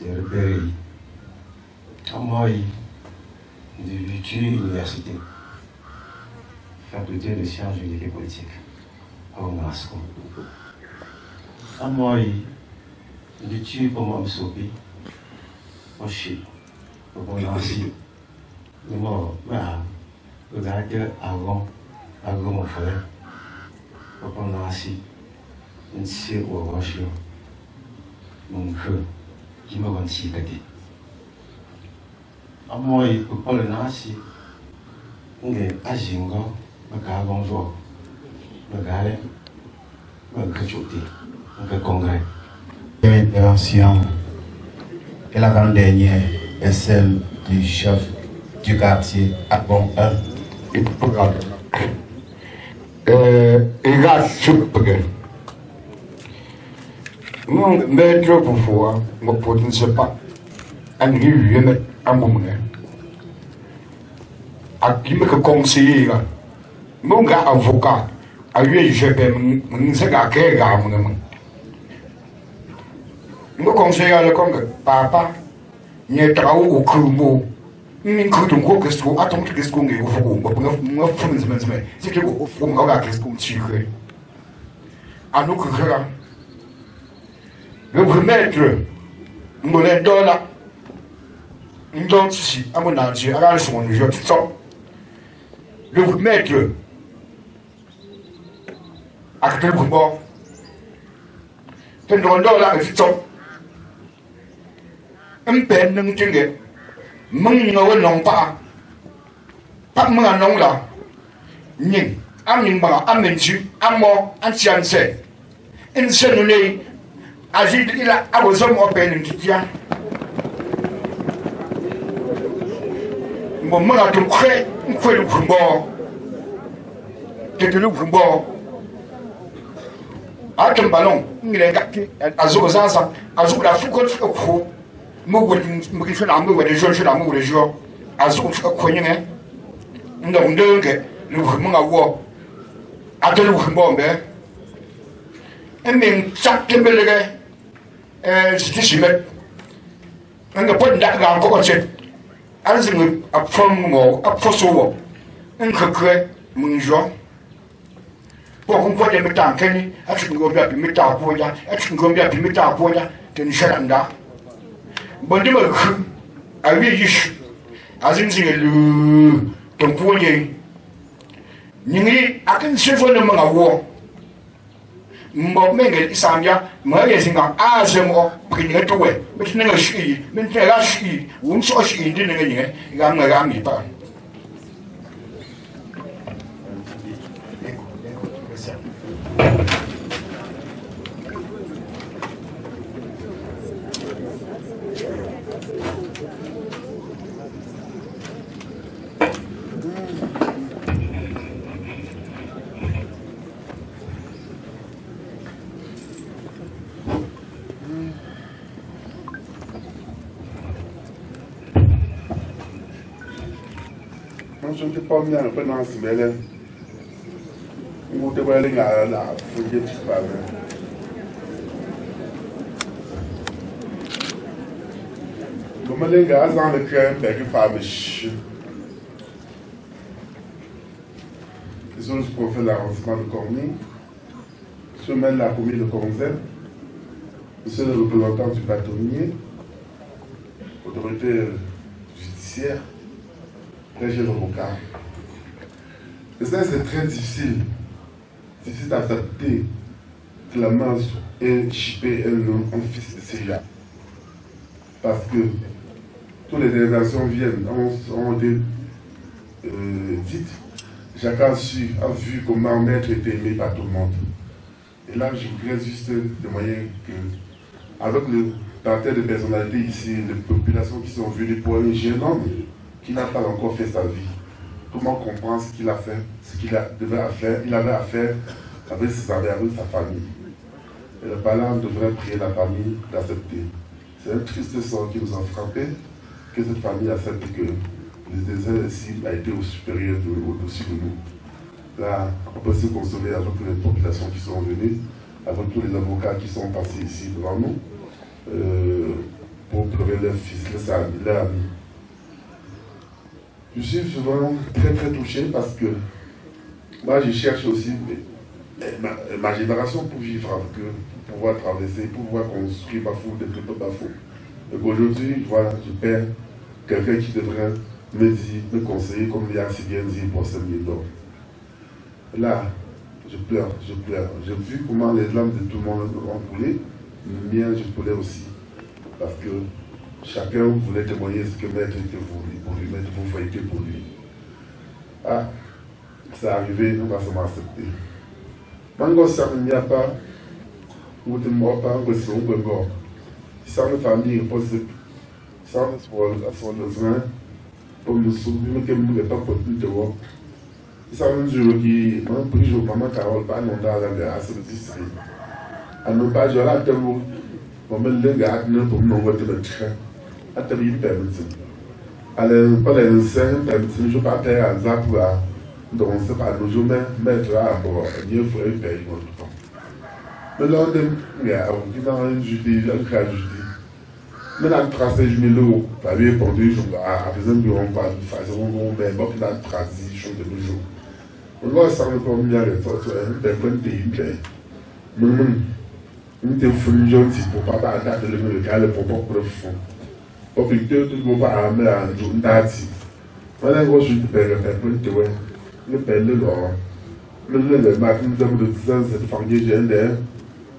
Speaker 19: De repérer. Moi, de l'université, faculté de sciences juridiques et politiques, à UNESCO. Moi, l'étude pour moi, Sopi, au Chili, au Nancy. Moi, regardez avant mon frère, au Nancy, une série au Rocher, mon cœur. Qui me rend si gâté. À moi, il peut pas le nasi. On est à Zingo, ma gare bonjour. Ma gare, ma gachoté, ma congrès.
Speaker 9: L'intervention et l'avant-dernière est celle du chef du quartier Agon 1.
Speaker 20: Et programme. Et là, super. Non, mais je peux voir, je ne sais pas. Un vieux un moment. À qui me conseiller, mon gars avocat, à lui, je vais me dire à quel gars, mon conseiller, le congrès, papa, il y a trop au crumeau. Min kutung ko kesko atom kesko ngi ko ngo fumin zmen c'est que on ga kesko tchikwe anu kukara le remettre mon dollar ndon si amona ji ara so on je tso le remettre akete kumbo ten dollar tso mpen nang tinge mong ngô nong pa pak mga nong la ning am ning ba am men chi am mo an chian se en se no nei azid ila abo som open ntia mo mga tu kre ko lu kumbo te lu kumbo atem balon ngire gakki azuko zansa azuko la fuko ko mo wodi mo ki fena mo wodi jo fena mo wodi jo azu ko ko nyene ndo ndenge lu mo nga wo atelu mo mbe emin chakembelege sitishime nga pod nda ga ko che azing afom mo afoso wo nkakre mo njo po ko ko de meta keni atu ngo bia bi meta ko ya atu ngo bia bi meta ko ya ten sharanda bondi ma a wi yish azin zingelu ton poye nyingi akan sefo no ma wo mbo mengel isambia ma yezinga azemo kinga towe bitnga shi mentela shi won so shi ndi nga nyinga ga ma ga mi pa
Speaker 18: Je ne sais pas bien un peu dans ce bel. On te voit les gars là, faut dire que tu parles. Comme les gars dans le cœur, ben que pas méchant. Les autres pour faire l'arrondissement de Corny, se mène la commune de Cornzel, monsieur le représentant du bâtonnier, autorité judiciaire. Très jeune avocat. Et ça, c'est très difficile. Difficile d'accepter que la main est chippée un fils de Célia. Parce que toutes les délégations viennent, ont été dites. Chacun a vu comment Maître était aimé par tout le monde. Et là, je voudrais juste témoigner que, avec le parterre de personnalités ici, les populations qui sont venues pour un jeune homme, qui n'a pas encore fait sa vie. Tout le monde comprend ce qu'il a fait, ce qu'il devait faire. Il avait à faire avec ses amis, avec sa famille. Et le parlant devrait prier la famille d'accepter. C'est un triste sort qui nous a frappé, que cette famille accepte que le désert ici a été au supérieur, au-dessus de nous. Là, on peut se consoler avec les populations qui sont venues, avec tous les avocats qui sont passés ici devant nous, pour pleurer leur fils, leur ami. Je suis souvent très très touché parce que moi je cherche aussi ma génération pour vivre avec eux, pour pouvoir traverser, pour pouvoir construire Bafou, développer Bafou. Donc aujourd'hui, voilà, je perds quelqu'un qui devrait me dire, me conseiller comme il a si bien dit pour ce million. Là, je pleure, je pleure. J'ai vu comment les larmes de tout le monde ont coulé, le mien je pleure aussi. Parce que chacun voulait témoigner ce que Maître était pour lui, Maître Bouffon était pour lui. Ah, c'est arrivé, on va se m'accepter. Mango Sam n'y a pas, ou de moi pas, ou c'est un peu gore. Sans la famille, sans son besoin, pour nous soutenir, que nous ne pas pour tout de voir. Sans un jour qui, moi, pour jour, maman Carole, pas non dans la gare, c'est le district. À nos pages, là, tout le monde, on met le gars, pour nous envoyer le train. Atelier permis. Alors, pas les anciens permis, je ne pas faire un zap là. Donc, on ne sait pas, nous jouons mettre là à bord, il faut un pays tout le temps. Mais là, on est dans un jeudi, un cas jeudi. Mais là, on trace 1000 €. Ça lui est pendu, à exemple, on parle de façon, on met bon, là, transition de nos jours. On va s'en répondre bien, les autres, un pays. Nous sommes venus gentils pour ne pas attaquer le gars, pour pas profond. Pour que tout le monde va amener à un jour d'ati. Voilà, je te paie le peuple, le peuple de l'or. Le matin, nous avons de 10 ans, cette famille génère.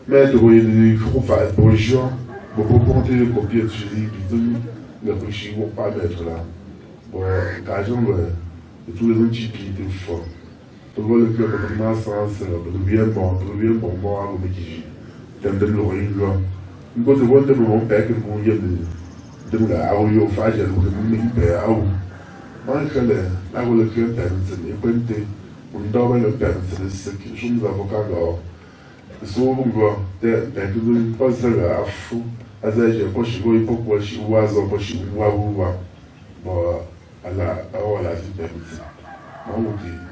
Speaker 18: Mais il faut faire pour les gens, pour compter les copies de Julie, puis le péché ne vont pas mettre là. Bon, occasion de tous les autres qui étaient forts. Pour voir le cœur de ma sens, pour bien bon, moi, au métier. Dans le Royaume, nous avons besoin de mon père que vous voyez de la Aoyo Fage, de mon père. Moi, je l'ai, là où le cœur permet, et pointé, on doit le permettre, c'est que je nous avocats là. Souvent, on ne pas ça à fou, à ça, j'ai pas chez vous, il faut que je vois, pas chez vous, bon, à la vie permise. Moi,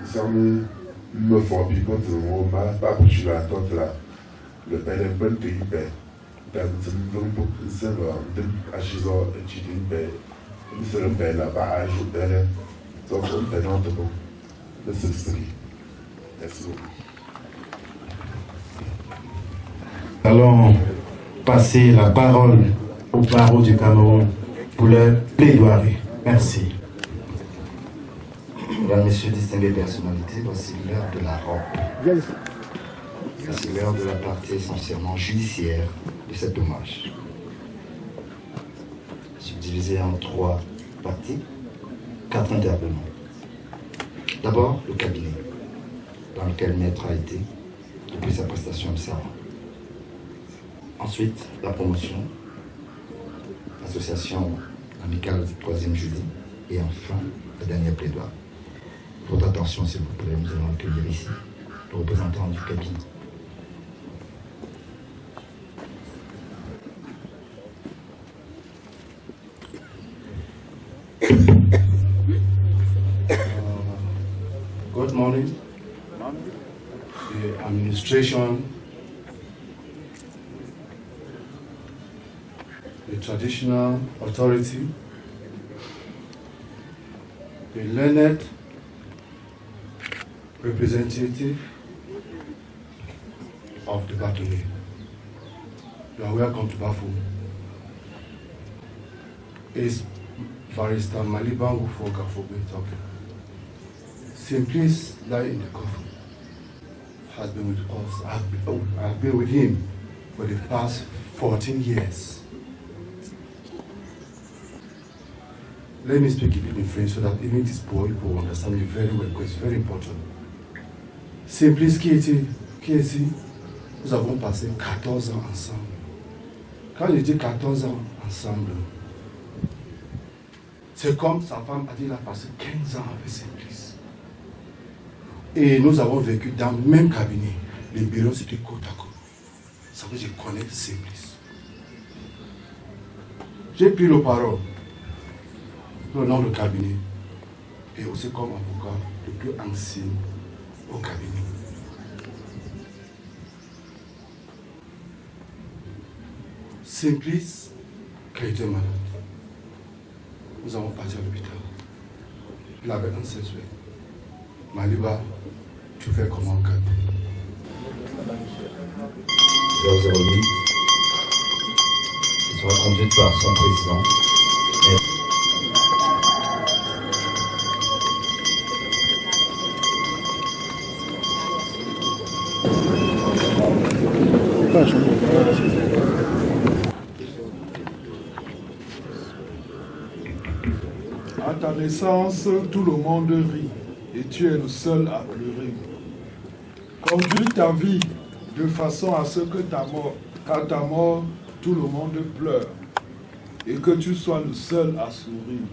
Speaker 18: ça me fait bien quand on m'a pas couché la tente là. Le père est bon pays père. Dans une bonne position, à Gisor, étudier une paix. C'est le père là-bas, à ajouter. Donc, on peut non de bon. De ce série. Merci beaucoup.
Speaker 9: Allons passer la parole au barreau du Cameroun pour leur plaidoirie. Merci.
Speaker 1: Mesdames, Messieurs, distinguées personnalités, voici l'heure de la robe. C'est l'heure de la partie essentiellement judiciaire de cet hommage. Subdivisé en 3 parties, 4 intervenants. D'abord, le cabinet, dans lequel Maître a été depuis sa prestation de serment. Ensuite, la promotion,
Speaker 9: l'association amicale du 3e juillet. Et enfin, le dernier plaidoyer. Votre attention, s'il vous plaît, nous allons accueillir ici le représentant du cabinet. Good morning. The administration, the traditional authority, the learned representative of the bâtonnier. You are welcome to Bafou. It's Barrister Malibangu Fogafobe talking. Simplice lie in the coffin. Has been with us. I've been with him for the past 14 years. Let me speak a bit in French so that even this boy will understand me very well, because it's very important. Simplice qui est ici, nous avons passé 14 ans ensemble. Quand je dis 14 ans ensemble, c'est comme sa femme a dit, il a passé 15 ans avec Simplice. Et nous avons vécu dans le même cabinet. Les bureaux c'était côte à côte. Ça veut dire que je connais Simplice. J'ai pris le parole pour le nom du cabinet et aussi comme avocat le plus ancien au cabinet. Simplice qui a été malade. Nous avons parti à l'hôpital. Il avait un séjour. Maliba, tu fais comment en cas? 008, qui sera conduite par son président.
Speaker 21: À ta naissance, tout le monde rit, et tu es le seul à pleurer. Conduis ta vie de façon à ce que qu'à ta mort, tout le monde pleure, et que tu sois le seul à sourire,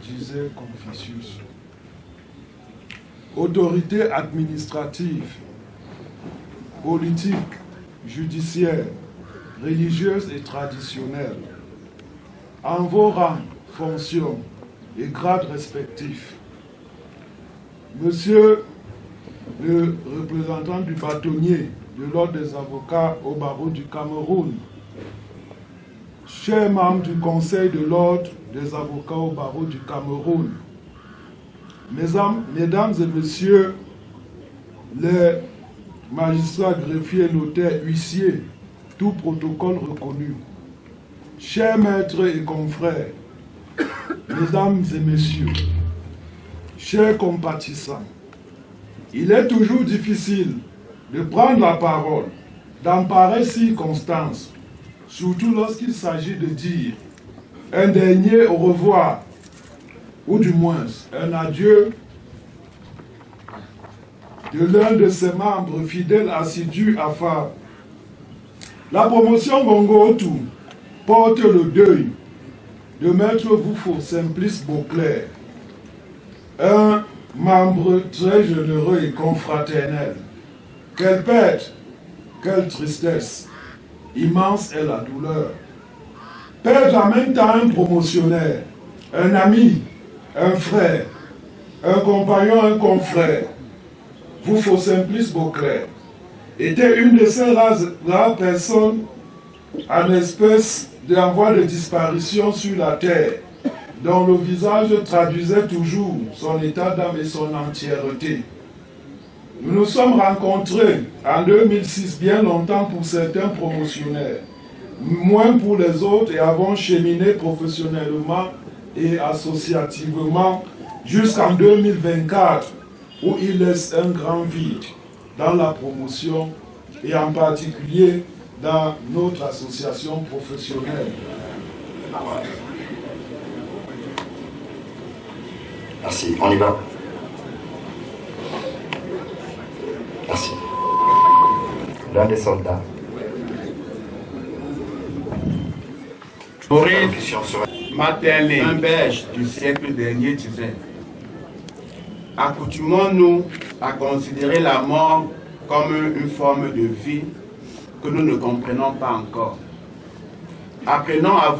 Speaker 21: disait Confucius. Autorité administrative, politique, judiciaire, religieuse et traditionnelle, en vos rangs, fonctions et grades respectifs. Monsieur le représentant du bâtonnier de l'Ordre des avocats au barreau du Cameroun, chers membres du Conseil de l'Ordre des avocats au barreau du Cameroun, mesdames et messieurs les magistrats, greffiers, notaires, huissiers, tout protocole reconnu, chers maîtres et confrères, mesdames et messieurs, chers compatissants, il est toujours difficile de prendre la parole dans pareilles circonstances, surtout lorsqu'il s'agit de dire un dernier au revoir, ou du moins un adieu de l'un de ses membres fidèles assidus à FAB. La promotion Bongo Otu porte le deuil de Maître Voufo Simplice Beauclerc, un membre très généreux et confraternel. Quelle perte, quelle tristesse, immense est la douleur. Perdre en même temps un promotionnaire, un ami, un frère, un compagnon, un confrère, Voufo Simplice Beauclerc, était une de ces rares personnes en espèce en voie de disparition sur la terre, dont le visage traduisait toujours son état d'âme et son entièreté. Nous nous sommes rencontrés en 2006, bien longtemps pour certains promotionnaires, moins pour les autres, et avons cheminé professionnellement et associativement jusqu'en 2024, où il laisse un grand vide dans la promotion et en particulier dans notre association professionnelle.
Speaker 9: Merci, on y va. Merci. L'un des soldats.
Speaker 12: Maurice Martelly, un Belge du siècle dernier, disait: accoutumons-nous à considérer la mort comme une forme de vie que nous ne comprenons pas encore. Apprenons à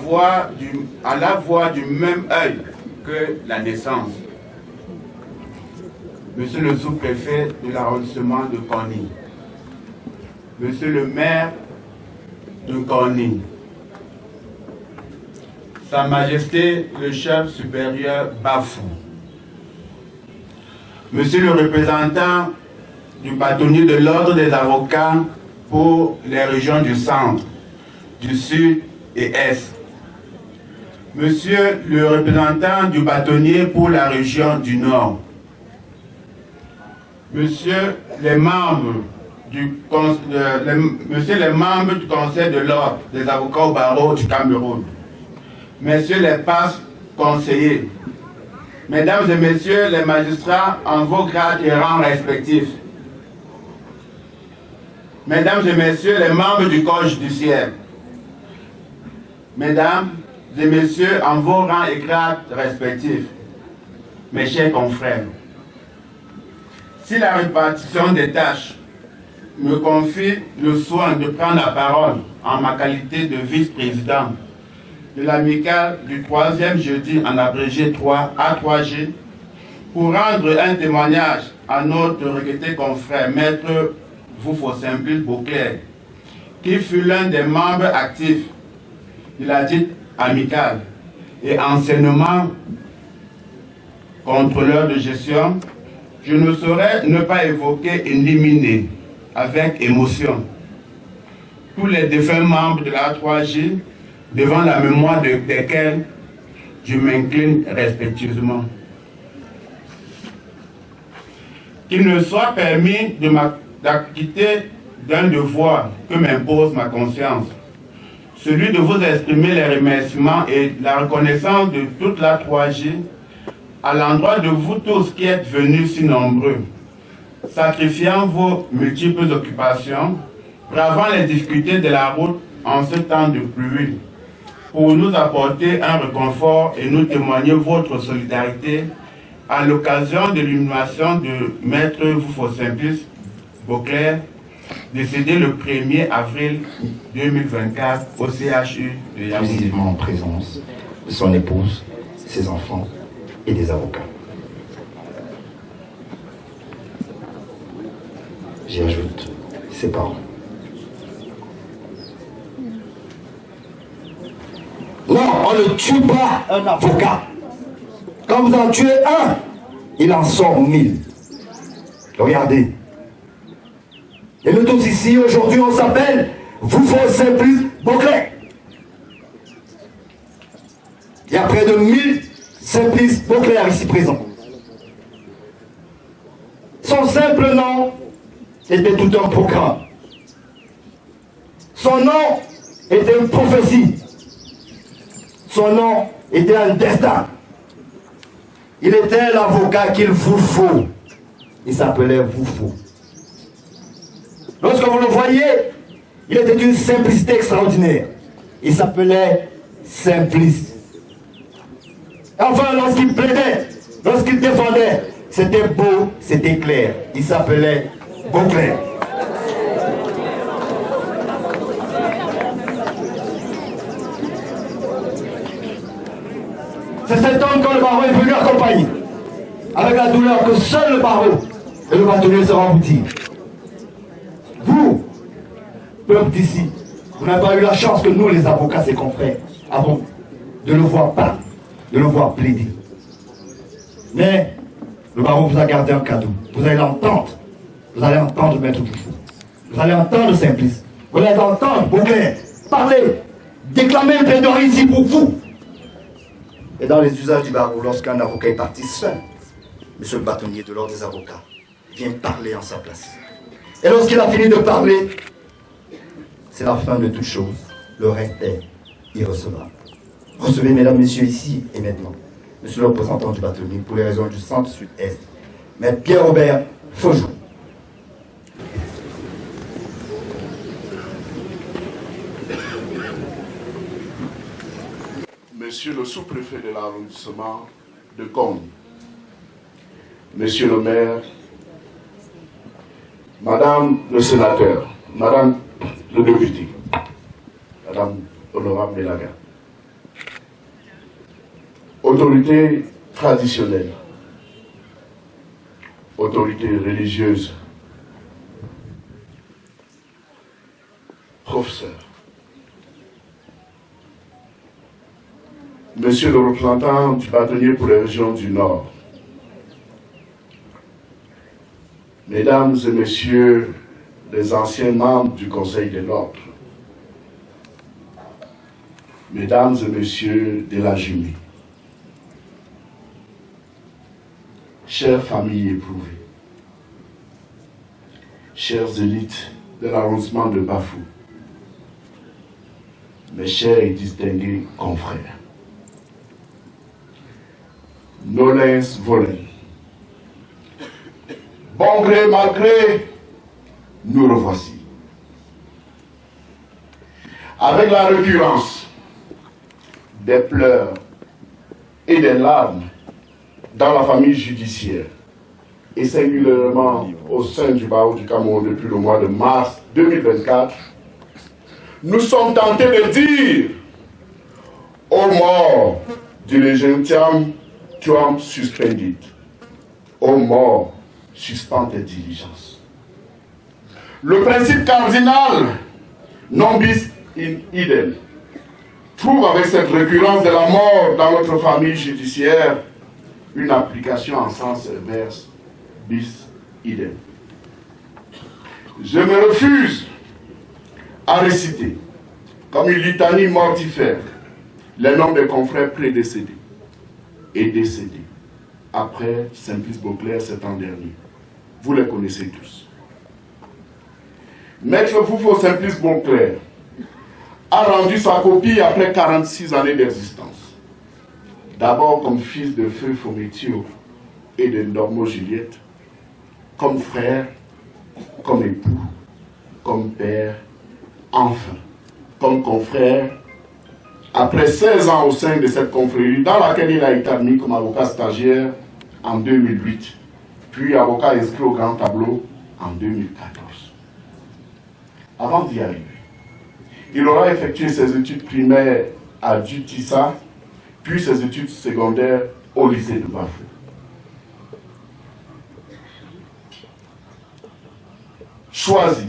Speaker 12: la voir du même œil que la naissance. Monsieur le sous-préfet de l'arrondissement de Kony, Monsieur le maire de Kony, Sa Majesté le chef supérieur Bafou, Monsieur le représentant du bâtonnier de l'ordre des avocats pour les régions du centre, du sud et est, Monsieur le représentant du bâtonnier pour la région du nord, Monsieur les membres du conseil de l'ordre des avocats au barreau du Cameroun, Messieurs les passes conseillers, Mesdames et Messieurs les magistrats en vos grades et rangs respectifs, Mesdames et Messieurs les membres du corps judiciaire, Mesdames et Messieurs en vos rangs et grades respectifs, mes chers confrères, si la répartition des tâches me confie le soin de prendre la parole en ma qualité de vice-président de l'amicale du 3e jeudi en abrégé 3 A3G, pour rendre un témoignage à notre regretté confrère, Maître Vufo-Simplice Beauclerc, qui fut l'un des membres actifs de la dite amicale et anciennement contrôleur de gestion, je ne saurais ne pas évoquer et éliminer avec émotion tous les défunts membres de la A3G devant la mémoire desquels je m'incline respectueusement. Qu'il ne soit permis de d'acquitter d'un devoir que m'impose ma conscience, celui de vous exprimer les remerciements et la reconnaissance de toute la 3G à l'endroit de vous tous qui êtes venus si nombreux, sacrifiant vos multiples occupations, bravant les difficultés de la route en ce temps de pluie, pour nous apporter un réconfort et nous témoigner votre solidarité à l'occasion de l'inhumation de Maître Vufo-Simplice Beauclerc, décédé le 1er avril 2024 au CHU de Yaoundé.
Speaker 1: Exclusivement en présence de son épouse, ses enfants et des avocats. J'y ajoute ses parents.
Speaker 3: Non, on ne tue pas un avocat. Quand vous en tuez un, il en sort 1000. Regardez. Et nous tous ici, aujourd'hui, on s'appelle Vufo-Simplice Beauclerc. Il y a près de 1000 Simplice Beauclerc ici présents. Son simple nom était tout un programme. Son nom était une prophétie. Son nom était un destin. Il était l'avocat qu'il vous faut. Il s'appelait Vufo. Lorsque vous le voyez, il était d'une simplicité extraordinaire. Il s'appelait Simplice. Enfin, lorsqu'il plaidait, lorsqu'il défendait, c'était beau, c'était clair. Il s'appelait Beauclerc. C'est cet homme que le barreau est venu accompagner, avec la douleur que seul le barreau et le bâtonnier seront aboutir. Vous, peuple d'ici, vous n'avez pas eu la chance que nous, les avocats, ses confrères, avons de le voir parler, de le voir plaider. Mais le barreau vous a gardé un cadeau. Vous allez l'entendre. Vous allez entendre Maître Vufo. Vous allez entendre Simplice. Vous allez entendre Beauclerc parler, déclamer une plaidoirie ici pour vous.
Speaker 1: Et dans les usages du barreau, lorsqu'un avocat est parti seul, monsieur le bâtonnier de l'ordre des avocats vient parler en sa place.
Speaker 3: Et lorsqu'il a fini de parler, c'est la fin de toute chose. Le reste est irrecevable.
Speaker 1: Recevez, mesdames, messieurs, ici et maintenant, monsieur le représentant du bâtonnier pour les raisons du centre-sud-est, maître Pierre-Robert Faujon.
Speaker 2: Monsieur le sous-préfet de l'arrondissement de Gong, Monsieur le maire, Madame le sénateur, Madame le député, Madame Honorable Melaga, autorités traditionnelles, autorités religieuses, professeurs, Monsieur le représentant du bâtonnier pour les régions du Nord, Mesdames et Messieurs les anciens membres du Conseil de l'Ordre, Mesdames et Messieurs de la Jumée, chères familles éprouvées, chères élites de l'arrondissement de Bafou, mes chers et distingués confrères, nolens volens, bon gré, mal gré, nous revoici. Avec la récurrence des pleurs et des larmes dans la famille judiciaire, et singulièrement au sein du barreau du Cameroun depuis le mois de mars 2024, nous sommes tentés de dire aux morts du légitimes Trump suspended, aux morts suspend tes diligences. Le principe cardinal non bis in idem trouve avec cette récurrence de la mort dans notre famille judiciaire une application en sens inverse bis idem. Je me refuse à réciter comme une litanie mortifère les noms des confrères prédécédés et décédés après Simplice Beauclerc cet an dernier. Vous les connaissez tous. Maître Foufo Simplice Beauclerc a rendu sa copie après 46 années d'existence. D'abord comme fils de Feu Fometio et de Normo Juliette, comme frère, comme époux, comme père, enfin, comme confrère, après 16 ans au sein de cette confrérie dans laquelle il a été admis comme avocat stagiaire en 2008, puis avocat inscrit au grand tableau en 2014. Avant d'y arriver, il aura effectué ses études primaires à Dutissa, puis ses études secondaires au lycée de Bafou. Choisi,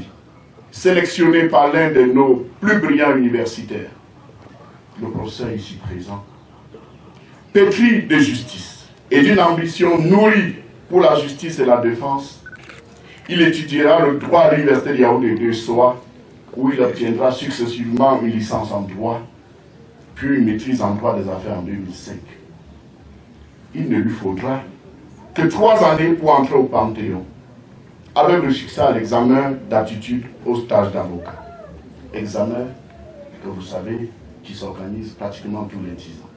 Speaker 2: sélectionné par l'un de nos plus brillants universitaires, le professeur ici présent, pétri de justice et d'une ambition nourrie pour la justice et la défense, il étudiera le droit à l'université de Yaoundé de Soa, où il obtiendra successivement une licence en droit, puis une maîtrise en droit des affaires en 2005. Il ne lui faudra que 3 années pour entrer au Panthéon, avec le succès à l'examen d'aptitude au stage d'avocat. Examen que vous savez qui s'organise pratiquement tous les 10 ans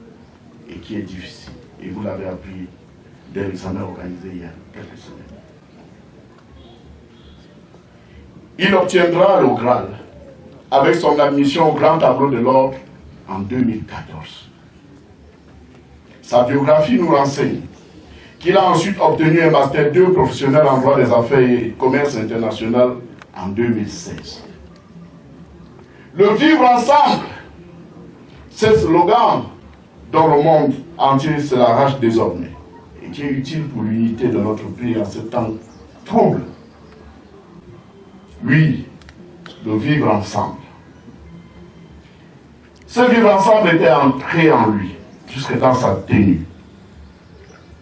Speaker 2: et qui est difficile. Et vous l'avez appris dès l'examen organisé il y a quelques semaines. Il obtiendra le Graal avec son admission au grand tableau de l'ordre en 2014. Sa biographie nous renseigne qu'il a ensuite obtenu un Master 2 professionnel en droit des affaires et commerce international en 2016. Le vivre ensemble, c'est ce slogan dont le monde entier se l'arrache désormais et qui est utile pour l'unité de notre pays en ce temps trouble. Oui, le vivre ensemble. Ce vivre ensemble était ancré en lui, jusque dans sa tenue.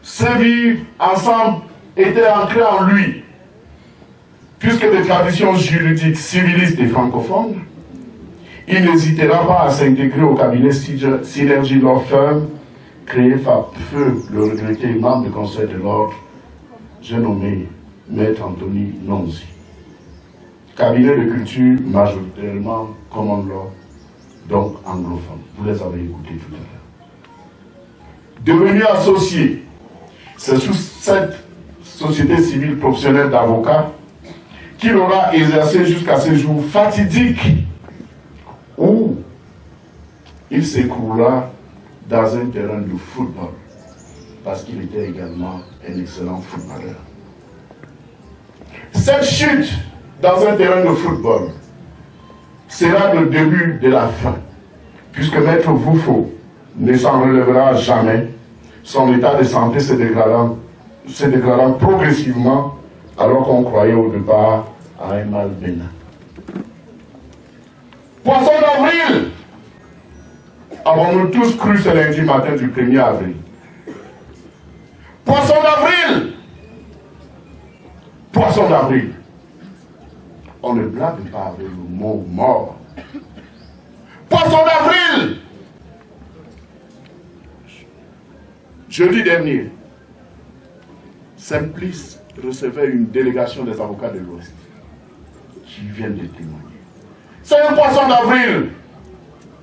Speaker 2: Ce vivre ensemble était ancré en lui, puisque des traditions juridiques civilistes et francophones, il n'hésitera pas à s'intégrer au cabinet Synergie Law Firm, créé par feu le regretté membre du Conseil de l'Ordre, j'ai nommé Maître Anthony Nonzi. Cabinet de culture majoritairement common law, donc anglophone. Vous les avez écoutés tout à l'heure. Devenu associé, c'est sous cette société civile professionnelle d'avocats qu'il aura exercé jusqu'à ce jour fatidique où il s'écroula dans un terrain de football, parce qu'il était également un excellent footballeur. Cette chute dans un terrain de football sera le début de la fin, puisque Maître Voufo ne s'en relèvera jamais, son état de santé se dégradant progressivement, alors qu'on croyait au départ à un mal bénin. Poisson d'avril, avons-nous tous cru ce lundi matin du 1er avril? Poisson d'avril! Poisson d'avril! On ne blague pas avec le mot mort. Poisson d'avril! Jeudi dernier, Simplice recevait une délégation des avocats de l'Ouest qui viennent de témoigner. C'est un poisson d'avril!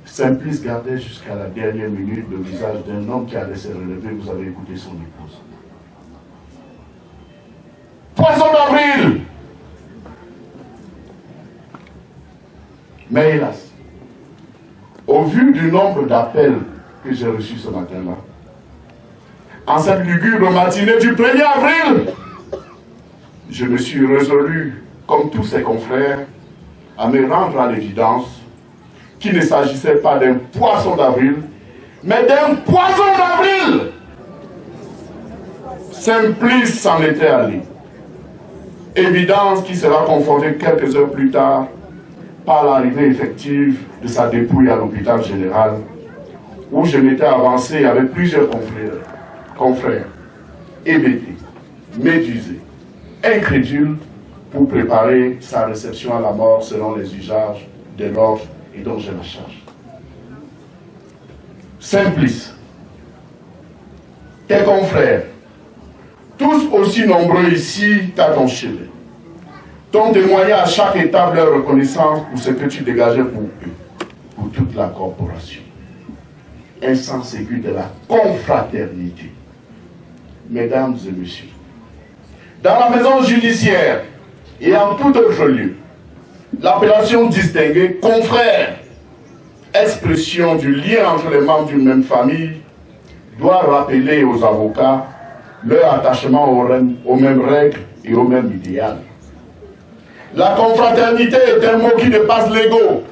Speaker 2: Simplice gardait jusqu'à la dernière minute le visage d'un homme qui allait se relever. Vous avez écouté son épouse. Poisson d'avril! Mais hélas, au vu du nombre d'appels que j'ai reçus ce matin-là, en cette lugubre matinée du 1er avril, je me suis résolu, comme tous ses confrères, à me rendre à l'évidence qu'il ne s'agissait pas d'un poisson d'avril, mais d'un poison d'avril. Simplice s'en était allé. Évidence qui sera confondée quelques heures plus tard par l'arrivée effective de sa dépouille à l'hôpital général, où je m'étais avancé avec plusieurs confrères, hébétés, médusés, incrédules, pour préparer sa réception à la mort selon les usages de l'ordre et dont j'ai la charge. Simplice, tes confrères, tous aussi nombreux ici qu'à ton chevet, t'ont témoigné à chaque étape leur reconnaissance pour ce que tu dégageais pour eux, pour toute la corporation. Un sens aigu de la confraternité. Mesdames et messieurs, dans la maison judiciaire et en tout autre lieu, l'appellation distinguée confrère, expression du lien entre les membres d'une même famille, doit rappeler aux avocats leur attachement aux mêmes règles et au même idéal. La confraternité est un mot qui dépasse l'ego,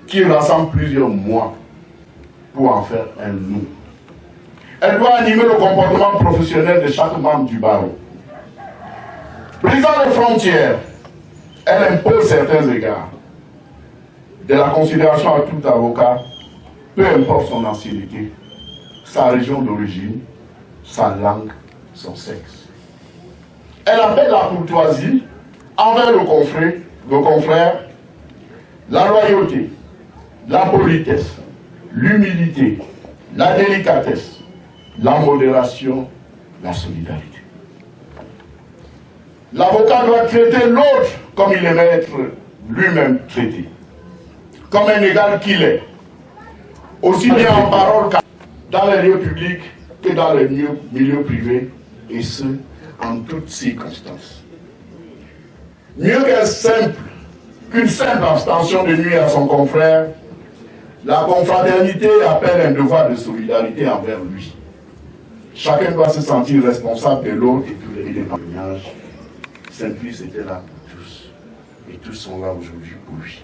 Speaker 2: qui rassemble plusieurs moi pour en faire un nous. Elle doit animer le comportement professionnel de chaque membre du barreau. Brisant les frontières, elle impose certains égards. De la considération à tout avocat, peu importe son ancienneté, sa région d'origine, sa langue, son sexe. Elle appelle la courtoisie envers le confrère, la loyauté, la politesse, l'humilité, la délicatesse, la modération, la solidarité. L'avocat doit traiter l'autre comme il aimerait être lui-même traité, comme un égal qu'il est, aussi bien en parole qu'à dans les lieux publics que dans les milieux privés, et ce, en toutes circonstances. Mieux qu'une simple abstention de nuire à son confrère, la confraternité appelle un devoir de solidarité envers lui. Chacun doit se sentir responsable de l'autre et tous les témoignages. Simplice était là pour tous, et tous sont là aujourd'hui pour lui.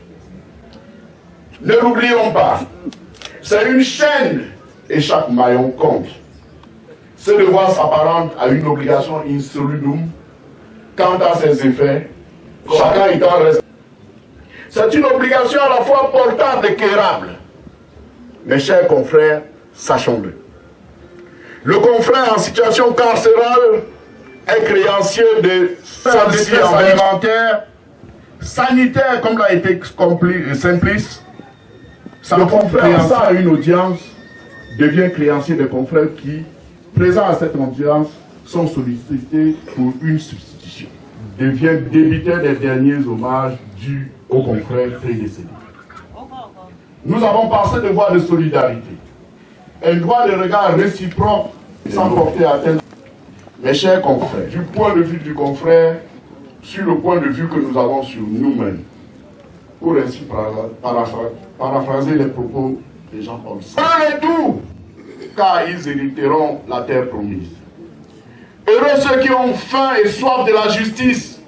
Speaker 2: Ne l'oublions pas, c'est une chaîne et chaque maillon compte. Ce devoir s'apparente à une obligation insoludum quant à ses effets, chacun étant responsable. C'est une obligation à la fois portable et quérable. Mes chers confrères, sachons-le. Le confrère en situation carcérale est créancier de santé alimentaire, sanitaire, comme l'a été compris Simplice. Le confrère ça à une audience devient créancier des confrères qui, présents à cette audience, sont sollicités pour une substitution. Devient débiteur des derniers hommages dus aux confrères prédécédés. Nous avons par ce devoir de solidarité un droit de regard réciproque sans porter atteinte. Mes chers confrères, du point de vue du confrère, sur le point de vue que nous avons sur nous-mêmes, pour ainsi paraphraser les propos des Jean-Paul Sartre. car ils hériteront la terre promise. Heureux ceux qui ont faim et soif de la justice,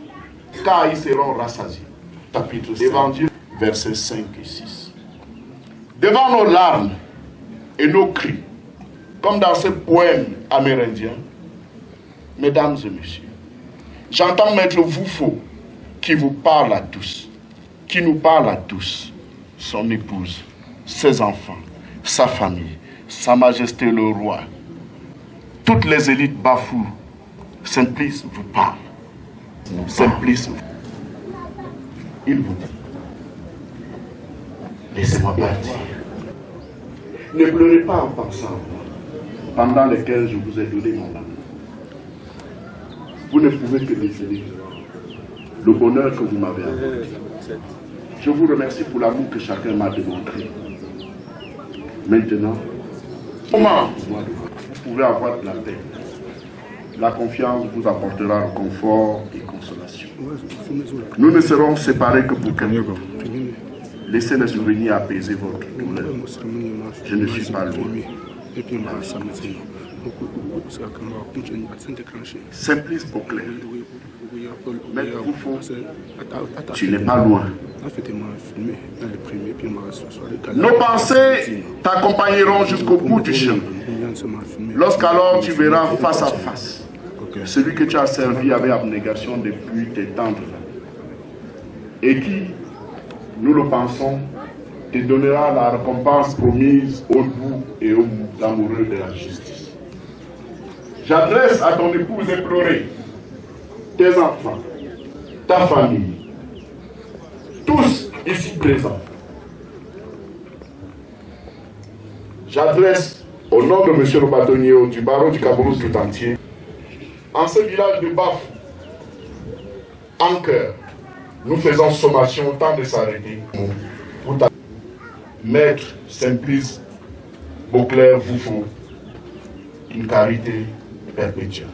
Speaker 2: car ils seront rassasiés. Chapitre 7, Évangile, versets 5 et 6. Devant nos larmes et nos cris, comme dans ce poème amérindien, mesdames et messieurs, j'entends Maître Voufo qui vous parle à tous, qui nous parle à tous, son épouse, ses enfants, sa famille, Sa Majesté le Roi, toutes les élites bafoues. Simplice vous parle. Simplice, il vous dit, laissez-moi partir. Ne pleurez pas en pensant à moi, pendant lesquels je vous ai donné mon amour. Vous ne pouvez que déceler le bonheur que vous m'avez apporté. Je vous remercie pour l'amour que chacun m'a démontré. Maintenant, comment vous pouvez avoir de la paix? La confiance vous apportera confort et consolation. Nous ne serons séparés que pour quelque temps. Laissez les souvenirs apaiser votre douleur. Je ne suis pas loin. Simplice Beauclerc. Maître Voufo, tu n'es pas loin. Nos pensées t'accompagneront jusqu'au bout du chemin. Lorsqu'alors tu verras face à face celui que tu as servi avec abnégation depuis tes tendres et qui, nous le pensons, te donnera la récompense promise au doux et au amoureux de la justice. J'adresse à ton épouse éplorée, tes enfants, ta famille, tous ici présents. J'adresse au nom de M. le bâtonnier du barreau du Cameroun tout entier, en ce village de Baf, en cœur, nous faisons sommation tant de s'arrêter pour ta Maître Simplice Beauclerc Voufo, une carité perpétuelle,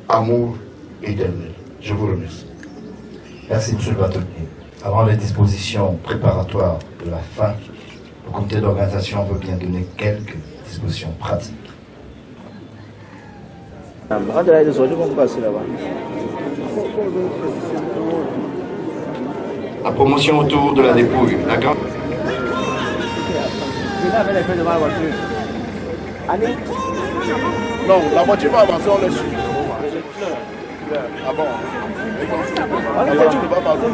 Speaker 2: amour éternel. Je vous remercie.
Speaker 3: Merci, M. le bâtonnier. Avant les dispositions préparatoires de la fin, le comité d'organisation veut bien donner quelques dispositions pratiques. La promotion autour de la dépouille. D'accord.
Speaker 2: Non, la voiture va avancer, on les suit. Ah bon? La voiture ne va pas avancer.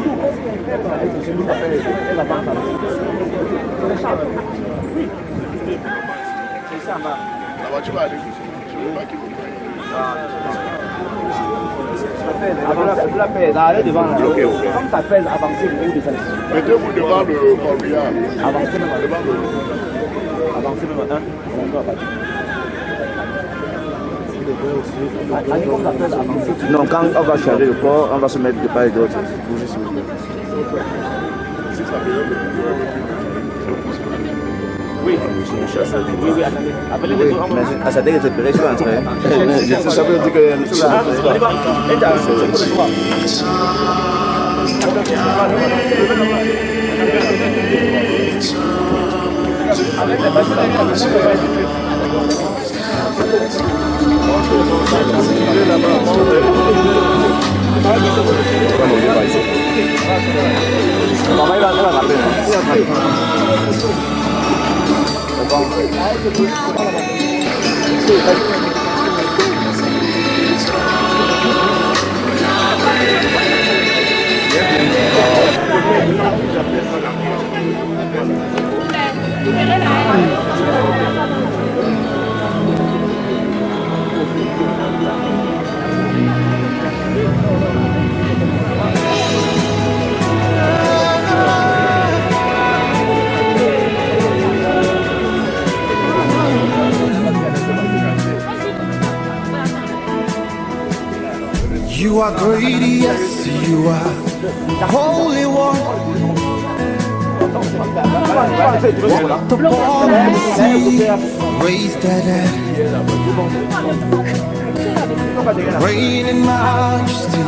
Speaker 2: La voiture va aller. Je ne veux pas qu'il vous prenne. Ok. Comme ça pèse, avancez le haut de celle-ci. Mettez-vous devant le corbillard. Avancez devant le. Avancez devant un.
Speaker 4: Non, quand on va charger le corps, on va se mettre de part et d'autre. Bougez s'il vous plaît. Oui, attendez. Mais ça dégage de pleurer, je suis en train. Ça veut dire que.
Speaker 8: You are great, yes, you are Holy One. To born the sea, raised the dead, reign in majesty,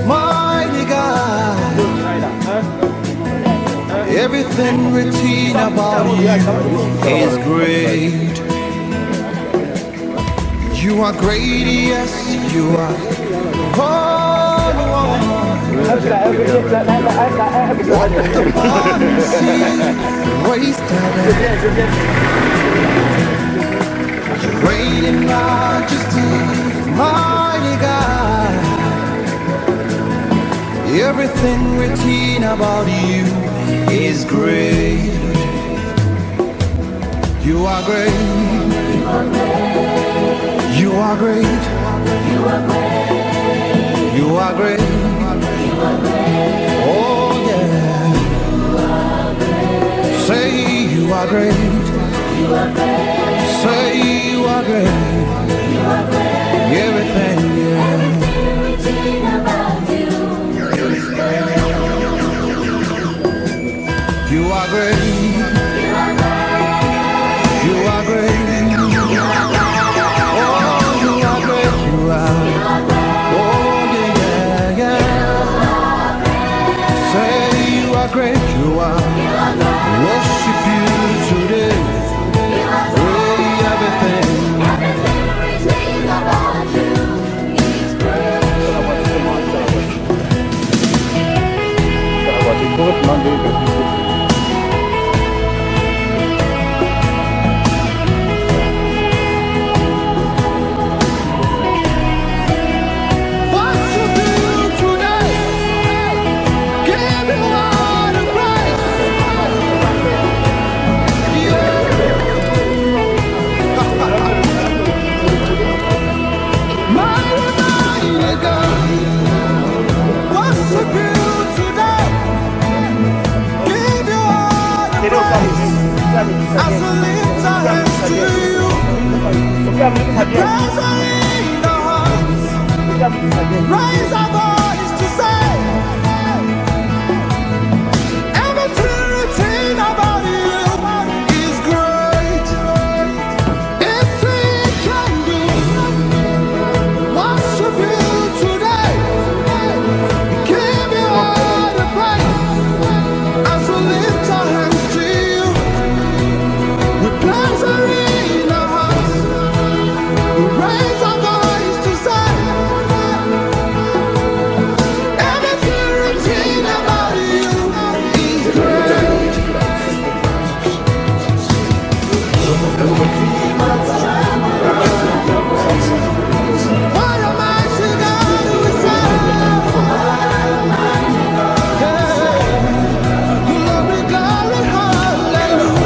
Speaker 8: mighty God. Everything written about you is great. You are great, yes, you are. Holy One. Great in majesty, mighty God. Everything written about you is great. You are great. You are great. You are great. You are great. Oh yeah. Say you are great. Say you are great. Everything, yeah. You are great. You are great. Great you are, worship you today, great everything about you is great. As we lift our hands to you, praise our in our hearts, raise our voice to say, everything written about you is great. It's we can do, worship you today, give you all the praise. As we lift our hands to you, pleasure in our hearts, we raise our voice to say, everything written about you is great. What a mighty God we serve. Glory, glory, hallelujah.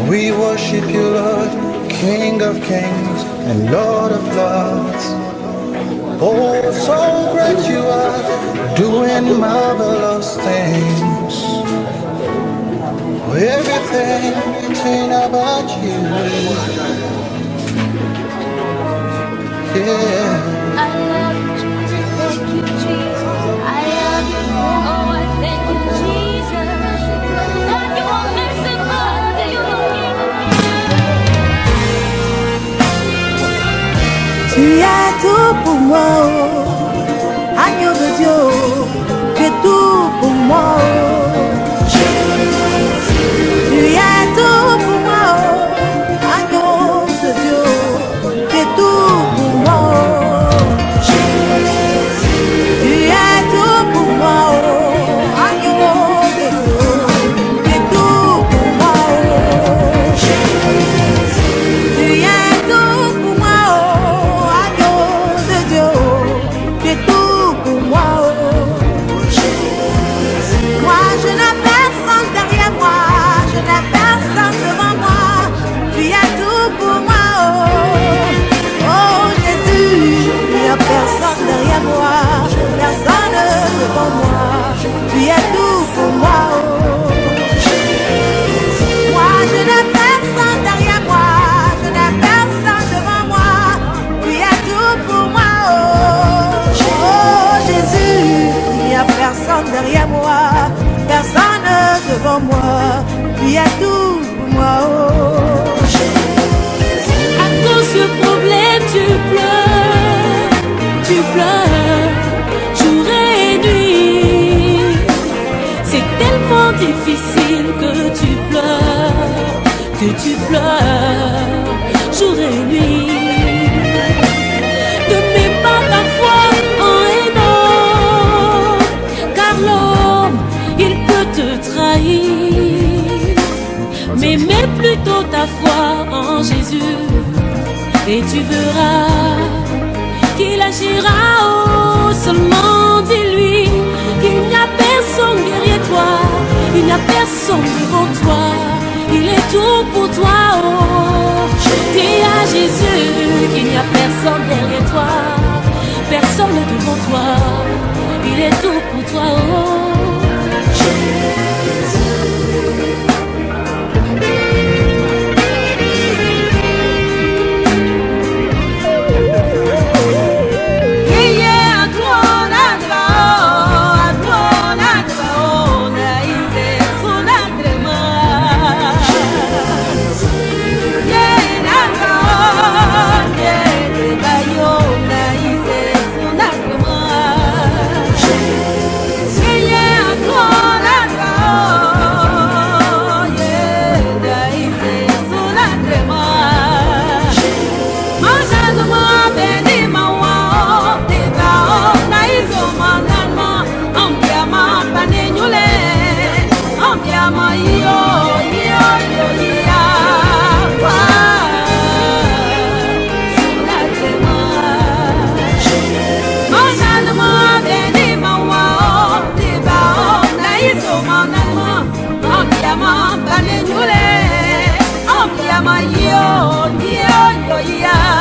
Speaker 8: We worship you, Lord, King of kings and Lord of lords. Oh, so great you are, doing marvelous things. Everything written about you. Yeah.
Speaker 6: I love you, Jesus. Thank you, Jesus. I love you, Lord. tout pour moi, oh. Agneau de Dieu, tu es tout pour moi, oh. Tu es tout pour moi, oh. Agneau de Dieu, tu es tout pour moi, oh. Tu es tout pour moi, oh. Agneau de Dieu, tu es tout pour moi, oh. Tu es tout pour moi, oh. Agneau de Dieu, tu es tout pour moi, oh. Moi je n'ai personne derrière moi, je n'ai personne devant moi. Tu es tout pour moi, oh. Oh Jésus, il n'y a personne derrière moi, personne devant moi. Tu es tout pour moi, oh. Moi je n'ai personne derrière moi, je n'ai personne devant moi. Tu es tout pour moi, oh. Oh Jésus, il n'y a personne derrière moi, personne devant moi. Tu es tout pour moi, oh.
Speaker 22: À cause de problème tu pleures jour et nuit. C'est tellement difficile que tu pleures jour et nuit. Ne mets pas ta foi en un homme, car l'homme il peut te trahir. Mais mets plutôt ta foi en Jésus et tu verras qu'il agira. Oh, seulement dis-lui qu'il n'y a personne derrière toi, il n'y a personne devant toi, il est tout pour toi. Oh, dis à Jésus qu'il n'y a personne derrière toi, personne devant toi, il est tout pour toi. Oh,
Speaker 6: Yeah.